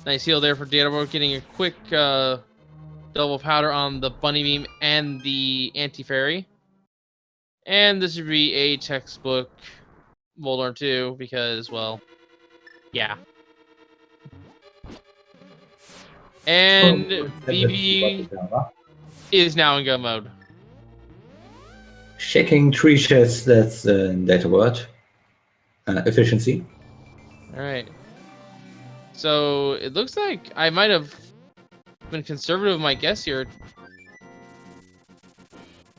Speaker 1: Nice heal there for Datawar, getting a quick double powder on the Bunny Beam and the Anti-Fairy. And this would be a textbook Moldarm 2 because, well, yeah. And BB is now in go mode.
Speaker 2: Checking tree chests, that's data word. Efficiency.
Speaker 1: Alright. So it looks like I might have been conservative with my guess here.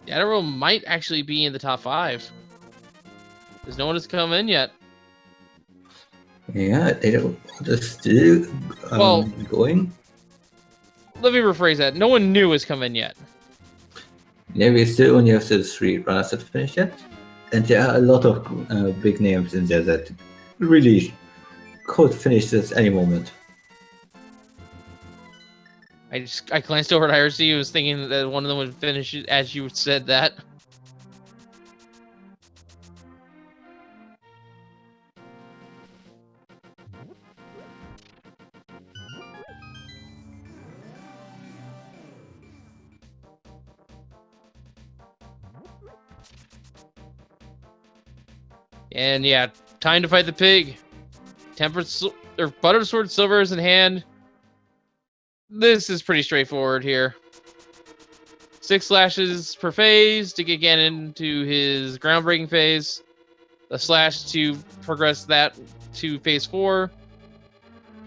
Speaker 1: Adderall might actually be in the top 5. Because no one has come in yet.
Speaker 2: Yeah, data is still going.
Speaker 1: Let me rephrase that. No one new has come in yet.
Speaker 2: Yeah, we still only have the 3 runners that finished yet. And there are a lot of big names in there that really could finish this any moment.
Speaker 1: I glanced over at IRC and was thinking that one of them would finish it as you said that. And yeah, time to fight the pig. Buttered Sword Silver is in hand. This is pretty straightforward here. 6 slashes per phase to get Ganon into his groundbreaking phase. A slash to progress that to phase 4.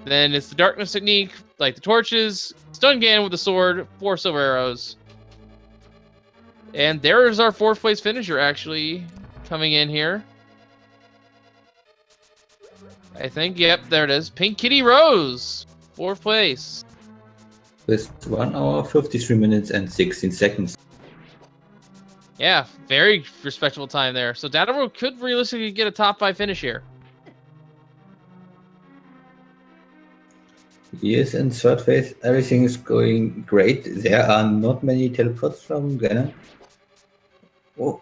Speaker 1: Then it's the darkness technique, like the torches. Stun Ganon with the sword, 4 silver arrows. And there is our 4th place finisher actually coming in here. I think, yep, there it is. Pink Kitty Rose, 4th place.
Speaker 2: With 1 hour, 53 minutes, and 16 seconds.
Speaker 1: Yeah, very respectable time there. So Datawar could realistically get a top 5 finish here.
Speaker 2: Yes, in 3rd phase, everything is going great. There are not many teleports from Ganon. Oh,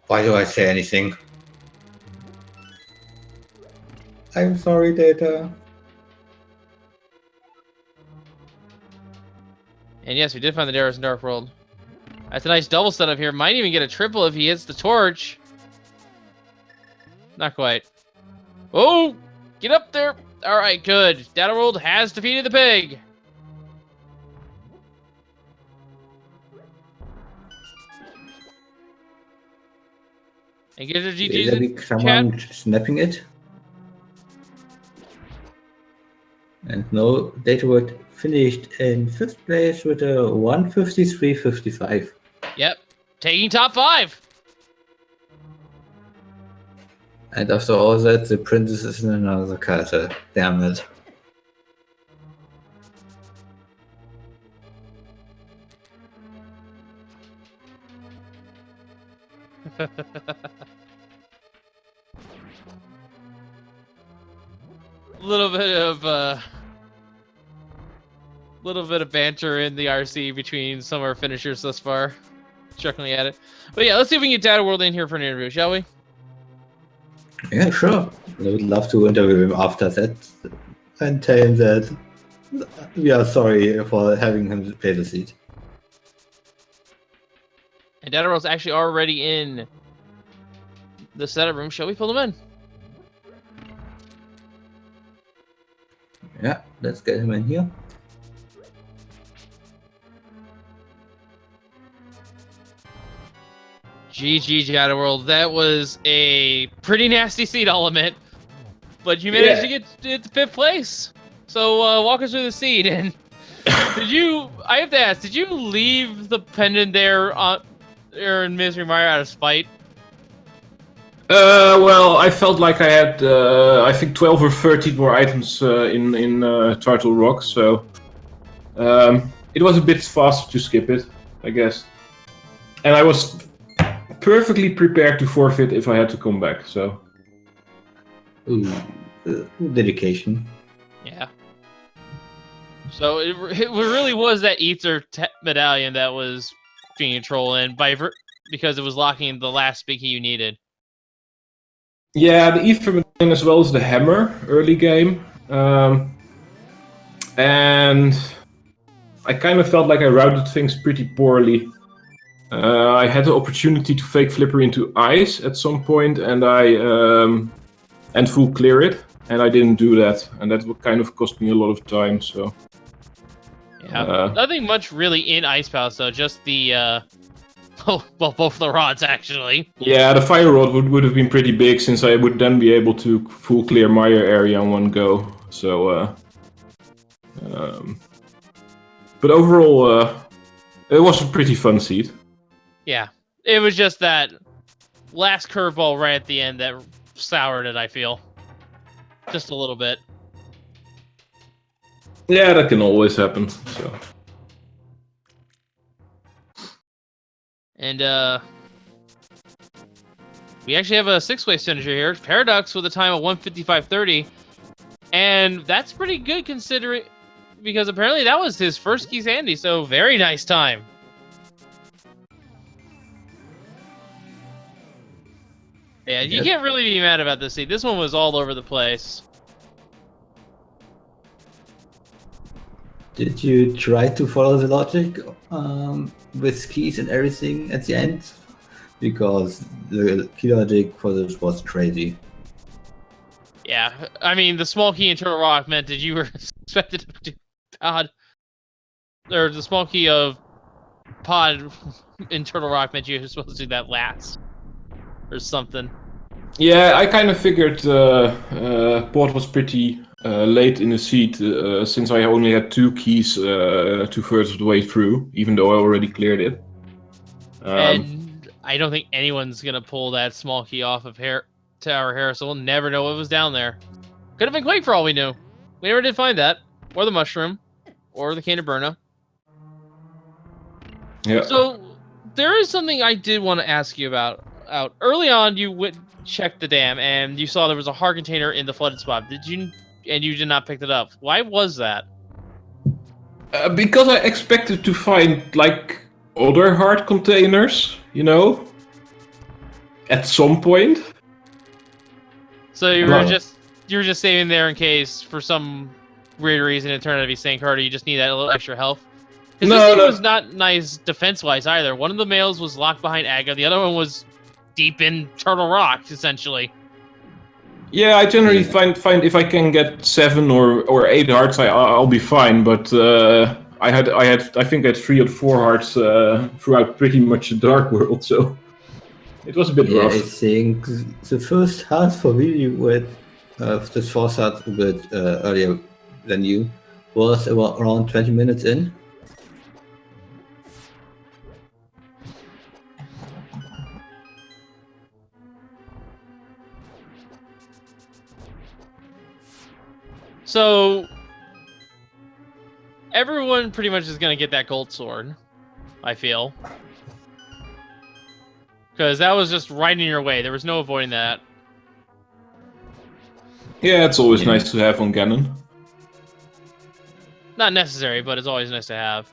Speaker 2: why do I say anything? I'm sorry, Data.
Speaker 1: And yes, we did find the Darius in Dark World. That's a nice double setup here. Might even get a triple if he hits the torch. Not quite. Oh, get up there. All right, good. Data World has defeated the pig. And get a GG's in
Speaker 2: someone
Speaker 1: chat.
Speaker 2: snapping it. And no, Dataward finished in 5th place with a 153.55.
Speaker 1: Yep, taking top 5.
Speaker 2: And after all that, the princess is in another castle. Damn it.
Speaker 1: Little bit of banter in the RC between some of our finishers thus far. Struggling at it. But yeah, let's see if we can get Data World in here for an interview, shall we?
Speaker 2: Yeah, sure. I would love to interview him after that and tell him that we are sorry for having him play the seat.
Speaker 1: And Data World's actually already in the setup room. Shall we pull him in?
Speaker 2: Yeah, let's get him in here.
Speaker 1: GG, Shadow World. That was a pretty nasty seed element, but you managed to get to 5th place. So walk us through the seed. And did you? I have to ask. Did you leave the pendant there in Misery Mire out of spite?
Speaker 3: Well, I felt like I had, I think 12 or 13 more items in Turtle Rock, so it was a bit faster to skip it, I guess. And I was perfectly prepared to forfeit if I had to come back, so...
Speaker 2: Ooh, dedication.
Speaker 1: Yeah. So it really was that Ether medallion that was being controlled because it was locking the last big key you needed.
Speaker 3: Yeah, the Ether Medallion as well as the Hammer early game. And I kind of felt like I routed things pretty poorly. I had the opportunity to fake Flipper into ice at some point, and and full clear it, and I didn't do that, and that would kind of cost me a lot of time. So
Speaker 1: yeah, nothing much really in Ice Palace though, just the both the rods actually.
Speaker 3: Yeah, the fire rod would have been pretty big, since I would then be able to full clear Mire area in one go. So, but overall, it was a pretty fun seed.
Speaker 1: Yeah, it was just that last curveball right at the end that soured it, I feel. Just a little bit.
Speaker 3: Yeah, that can always happen, so...
Speaker 1: And, we actually have a 6-way signature here. Paradox with a time of 1:55:30. And that's pretty good considering... Because apparently that was his first Keysanity, so very nice time. Yeah, you can't really be mad about this seed. This one was all over the place.
Speaker 2: Did you try to follow the logic with keys and everything at the end? Because the key logic for this was crazy.
Speaker 1: Yeah, I mean, the small key in Turtle Rock meant that you were expected to do pod... Or the small key of pod in Turtle Rock meant you were supposed to do that last. Or something.
Speaker 3: Yeah, I kind of figured Port was pretty late in the seed, since I only had 2 keys 2/3 of the way through, even though I already cleared it.
Speaker 1: And I don't think anyone's gonna pull that small key off of Tower Hair, so we'll never know what was down there. Could have been Quake for all we knew. We never did find that. Or the Mushroom. Or the Cane of Burna.
Speaker 3: Yeah.
Speaker 1: So, there is something I did want to ask you about. Early on, you checked the dam, and you saw there was a heart container in the flooded spot. And you did not pick it up. Why was that?
Speaker 3: Because I expected to find, like, other heart containers, you know? At some point.
Speaker 1: So you were just saving there in case, for some weird reason, it turned out to be Saint Carter. You just need that little extra health. Because this thing was not nice defense-wise either. One of the males was locked behind Aga. The other one was deep in Turtle Rock, essentially.
Speaker 3: Yeah, I generally find if I can get 7 or 8 hearts, I'll be fine. But I think I had 3 or 4 hearts throughout pretty much the Dark World, so it was a bit rough.
Speaker 2: I think the first heart for me with this first heart a bit earlier than you was around 20 minutes in.
Speaker 1: So, everyone pretty much is going to get that gold sword, I feel. Because that was just right in your way. There was no avoiding that.
Speaker 3: Yeah, it's always nice to have on Ganon.
Speaker 1: Not necessary, but it's always nice to have.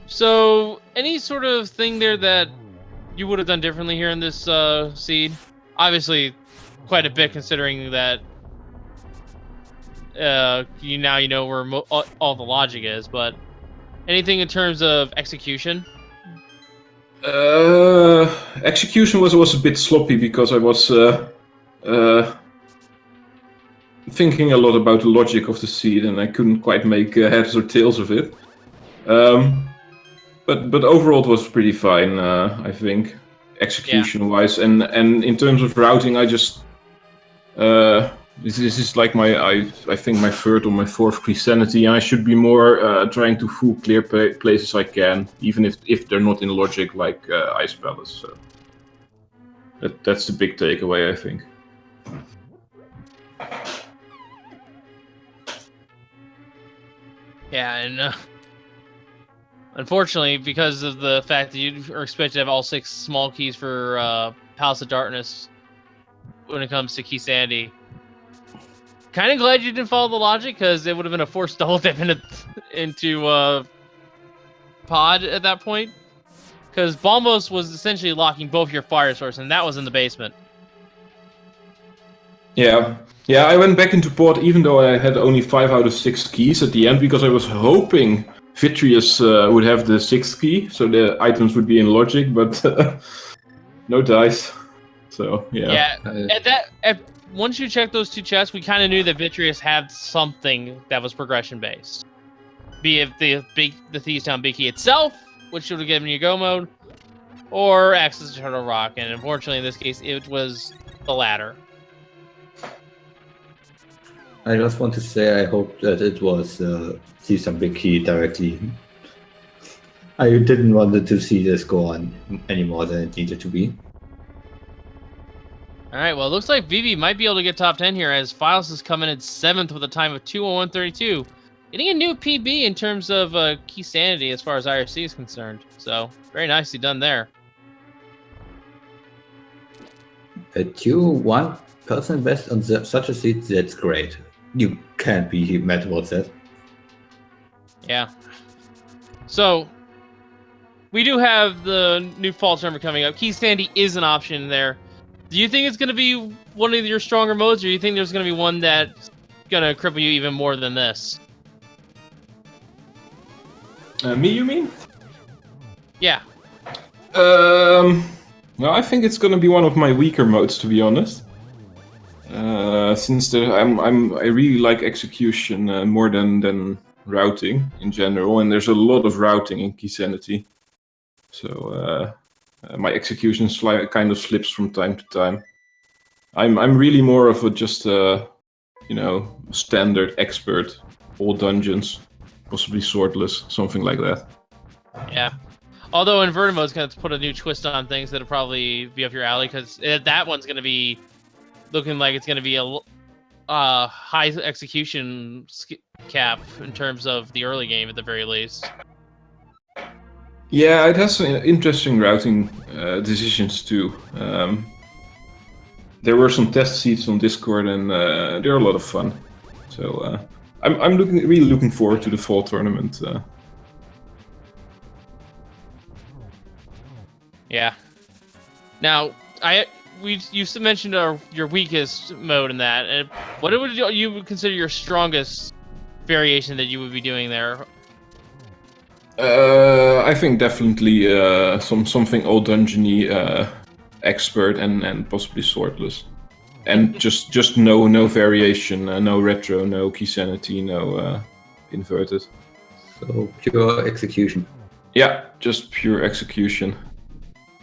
Speaker 1: So, any sort of thing there that you would have done differently here in this seed? Obviously, quite a bit considering that you know where all the logic is, but anything in terms of execution?
Speaker 3: Execution was a bit sloppy because I was thinking a lot about the logic of the seed, and I couldn't quite make heads or tails of it. But overall, it was pretty fine. I think execution-wise, and in terms of routing, I just this is like I think my third or my fourth Keysanity. I should be more trying to full clear places I can, even if they're not in logic like Ice Palace. So that's the big takeaway, I think.
Speaker 1: Yeah, and unfortunately, because of the fact that you are expected to have all 6 small keys for Palace of Darkness when it comes to Keysanity, kind of glad you didn't follow the logic, because it would have been a forced double dip into Pod at that point. Because Bombos was essentially locking both your fire source, and that was in the basement.
Speaker 3: Yeah, I went back into Pod even though I had only 5 out of 6 keys at the end, because I was hoping Vitreous would have the 6th key, so the items would be in logic, but no dice. So yeah.
Speaker 1: Once you check those 2 chests, we kind of knew that Vitreous had something that was progression based. Be it the Thieves Town Big Key itself, which would have given you go mode, or access to Turtle Rock, and unfortunately in this case it was the latter.
Speaker 2: I just want to say I hope that it was see some big key directly. I didn't want to see this go on any more than it needed to be.
Speaker 1: Alright, well it looks like Vivi might be able to get top 10 here, as Files is coming in 7th with a time of 2:01:32. Getting a new PB in terms of Keysanity as far as IRC is concerned. So, very nicely done there.
Speaker 2: A 2-1% best on such a seed, that's great. You can't be mad about that.
Speaker 1: Yeah. So, we do have the new fall tournament coming up. Keysanity is an option there. Do you think it's going to be one of your stronger modes, or do you think there's going to be one that's going to cripple you even more than this?
Speaker 3: Me, you mean?
Speaker 1: Yeah.
Speaker 3: No, I think it's gonna be one of my weaker modes, to be honest. Since I really like execution more than routing in general, and there's a lot of routing in Keysanity. So my execution kind of slips from time to time. I'm really more of a just standard expert, all dungeons, possibly swordless, something like that.
Speaker 1: Yeah. Although Inverted Mode's going to put a new twist on things that'll probably be up your alley, because that one's going to be looking like it's going to be a high execution cap in terms of the early game at the very least.
Speaker 3: Yeah, it has some interesting routing decisions too. There were some test seats on Discord, and they're a lot of fun. So I'm really looking forward to the fall tournament.
Speaker 1: Yeah. Now, you mentioned your weakest mode in that. And what would you consider your strongest variation that you would be doing there?
Speaker 3: I think definitely something old dungeony, expert, and possibly swordless, and just no variation, no retro, no Keysanity, no inverted.
Speaker 2: So pure execution.
Speaker 3: Yeah, just pure execution.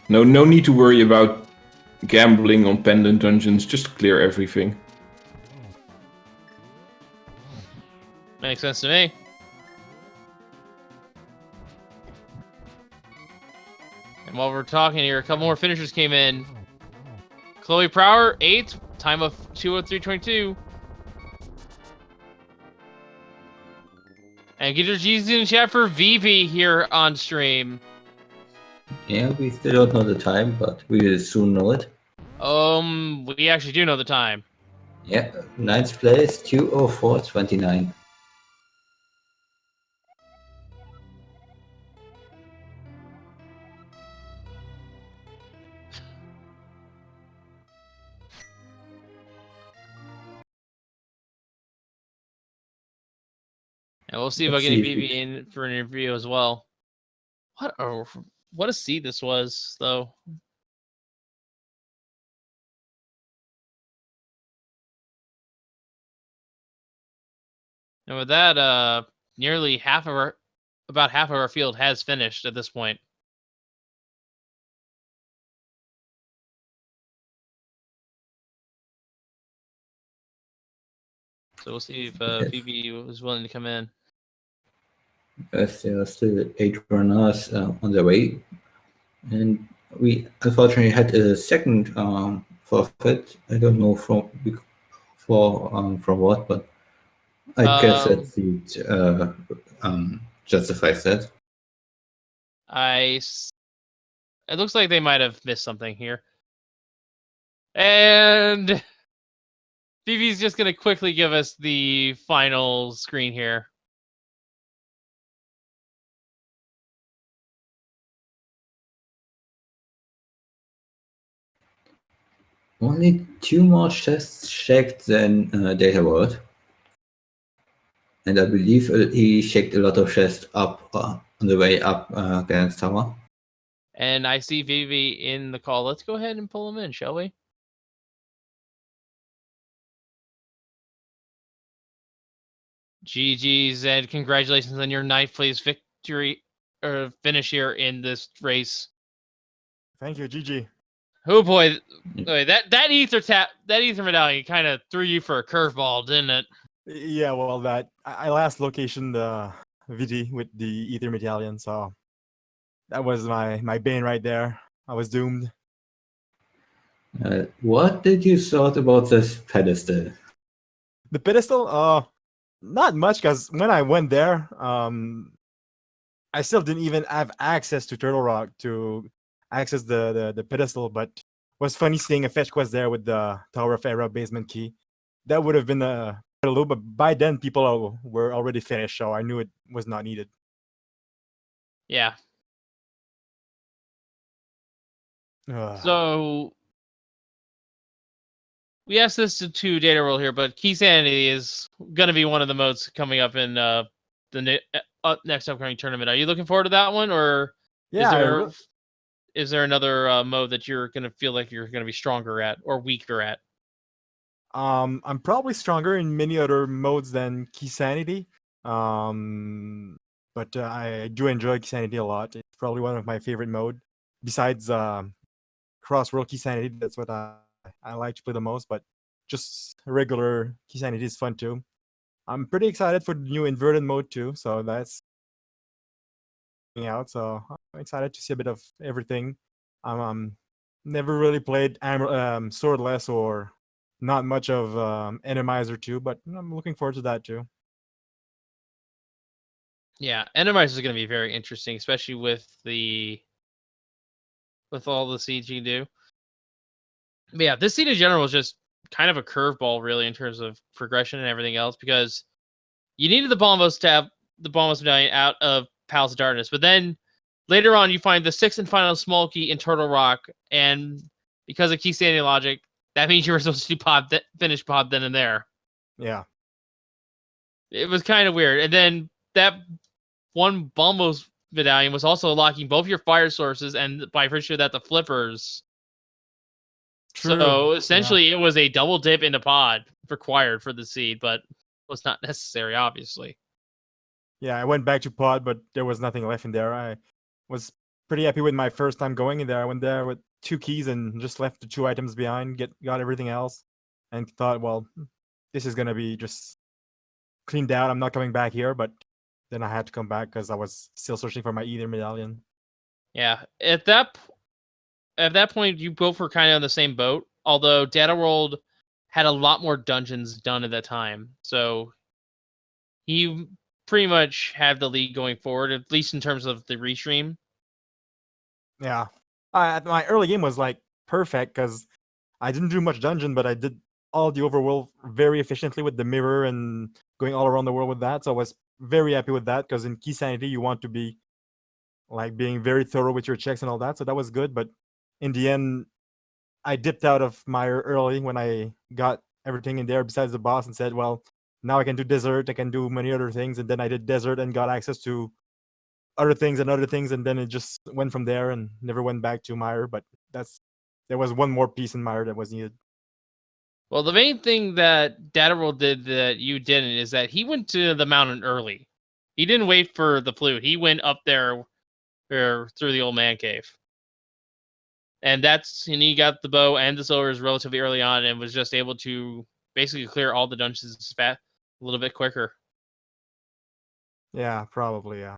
Speaker 3: No need to worry about gambling on pendant dungeons. Just clear everything.
Speaker 1: Makes sense to me. And while we're talking here, a couple more finishers came in. Chloe Prower, 8th, time of 2:03:22. And get your G's in the chat for VP here on stream.
Speaker 2: Yeah, we still don't know the time, but we will soon know it.
Speaker 1: We actually do know the time.
Speaker 2: Yeah, 9th place, 2:04:29.
Speaker 1: And we'll see if I get VP in for an interview as well. What a what a seed this was, though. And with that, nearly about half of our field has finished at this point. So we'll see if
Speaker 2: Yes.
Speaker 1: Phoebe was willing to come in.
Speaker 2: Yes, there are still 8 runners on their way. And we unfortunately had a second forfeit. I don't know from what, but I guess that seed justifies that.
Speaker 1: It looks like they might have missed something here. And Phoebe's just going to quickly give us the final screen here.
Speaker 2: Only 2 more chests checked than Data World. And I believe he checked a lot of chests up on the way up Ganon's Tower.
Speaker 1: And I see Phoebe in the call. Let's go ahead and pull him in, shall we? GG's and congratulations on your 9th place victory or finish here in this race.
Speaker 4: Thank you, GG.
Speaker 1: Oh boy, that ether medallion kind of threw you for a curveball, didn't it?
Speaker 4: Yeah, well, I last location the VD with the ether medallion, so that was my bane right there. I was doomed.
Speaker 2: What did you thought about this pedestal?
Speaker 4: The pedestal, not much, because when I went there, I still didn't even have access to Turtle Rock to access the pedestal, but it was funny seeing a fetch quest there with the Tower of Era basement key. That would have been a little, but by then people were already finished, so I knew it was not needed.
Speaker 1: Yeah.
Speaker 4: Ugh.
Speaker 1: So we asked this to Data Roll here, but Keysanity is going to be one of the modes coming up in the next upcoming tournament. Are you looking forward to that one, or
Speaker 4: Yeah,
Speaker 1: is there another mode that you're going to feel like you're going to be stronger at or weaker at?
Speaker 4: I'm probably stronger in many other modes than Keysanity. But I do enjoy Keysanity a lot. It's probably one of my favorite mode. Besides cross-world Keysanity, that's what I like to play the most. But just regular Keysanity is fun too. I'm pretty excited for the new inverted mode too. So that's out. So I'm excited to see a bit of everything. Never really played swordless or not much of Randomizer too, but I'm looking forward to that too.
Speaker 1: Yeah, Randomizer is going to be very interesting, especially with all the seeds you can do. But yeah, this seed in general is just kind of a curveball, really, in terms of progression and everything else, because you needed the Bombos to have the Bombos medallion out of Palace of Darkness, but then later on you find the 6th and final small key in Turtle Rock, and because of Keysanity logic, that means you were supposed to finish pod then and there.
Speaker 4: Yeah.
Speaker 1: It was kind of weird. And then that one Bombos medallion was also unlocking both your fire sources, and by virtue of that, the flippers.
Speaker 4: True.
Speaker 1: So essentially, It was a double dip into pod required for the seed, but was not necessary, obviously.
Speaker 4: Yeah, I went back to pod, but there was nothing left in there. I was pretty happy with my first time going in there. I went there with 2 keys and just left the 2 items behind, got everything else, and thought, well, this is gonna be just cleaned out. I'm not coming back here, but then I had to come back because I was still searching for my ether medallion.
Speaker 1: Yeah, at that point, you both were kind of on the same boat. Although Data World had a lot more dungeons done at that time, so he pretty much had the lead going forward, at least in terms of the restream.
Speaker 4: Yeah, my early game was like perfect because I didn't do much dungeon, but I did all the overworld very efficiently with the mirror and going all around the world with that. So I was very happy with that because in Keysanity you want to be like being very thorough with your checks and all that. So that was good. But in the end, I dipped out of Mire early when I got everything in there besides the boss and said, well, now I can do desert, I can do many other things. And then I did desert and got access to other things and other things, and then it just went from there and never went back to Mire. But there was one more piece in Mire that was needed.
Speaker 1: Well, the main thing that Dataworld did that you didn't is that he went to the mountain early. He didn't wait for the flute. He went up there through the old man cave. And he got the bow and the silvers relatively early on and was just able to basically clear all the dungeons a little bit quicker.
Speaker 4: Yeah, probably, yeah.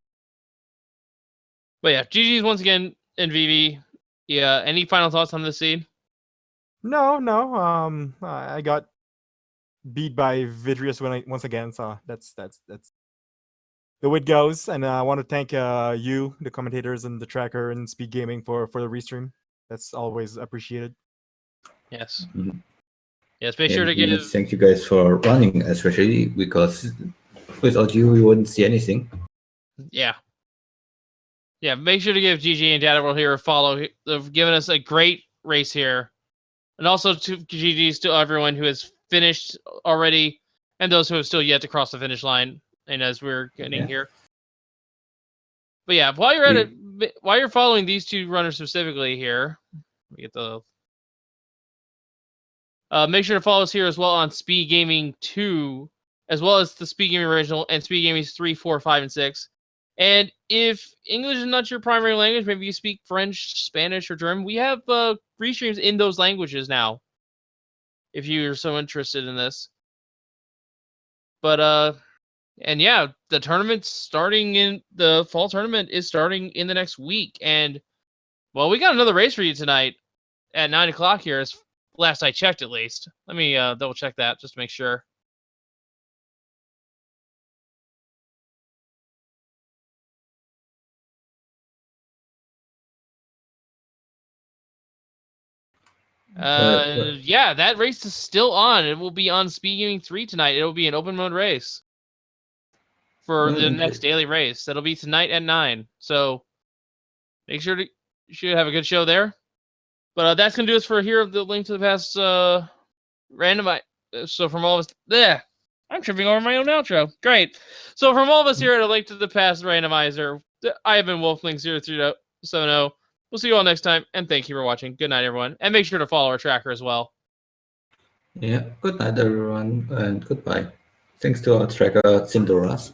Speaker 1: But yeah, GG's once again in VV. Yeah, any final thoughts on this seed?
Speaker 4: No. I got beat by Vidrius once again, so that's the way it goes. And I want to thank you, the commentators, and the tracker and Speed Gaming for the restream. That's always appreciated.
Speaker 1: Yes.
Speaker 2: Mhm.
Speaker 1: Yes, make sure to give.
Speaker 2: Thank you guys for running, especially because without you, we wouldn't see anything.
Speaker 1: Yeah. Yeah, make sure to give GG and Dataworld here a follow. They've given us a great race here. And also to GG's to everyone who has finished already and those who have still yet to cross the finish line. And as we're getting here. But yeah, while you're at it, while you're following these two runners specifically here, we get the. Make sure to follow us here as well on Speed Gaming 2, as well as the Speed Gaming Original and Speed Gaming 3, 4, 5, and 6. And if English is not your primary language, maybe you speak French, Spanish, or German, we have restreams in those languages now, if you're so interested in this. But, and yeah, the fall tournament is starting in the next week. And, well, we got another race for you tonight at 9 o'clock here, as last I checked at least. Let me double check that just to make sure. Yeah, that race is still on. It will be on Speed Gaming 3 tonight. It will be an open mode race for the next daily race. That'll be tonight at 9. So make sure you should have a good show there. But that's gonna do us for here. The link to the past randomize. So from all of us, I'm tripping over my own outro. Great. So from all of us here at A Link to the Past Randomizer, I have been Wolfling0370. We'll see you all next time, and thank you for watching. Good night, everyone. And make sure to follow our tracker as well.
Speaker 2: Yeah, good night, everyone, and goodbye. Thanks to our tracker, Cinderas.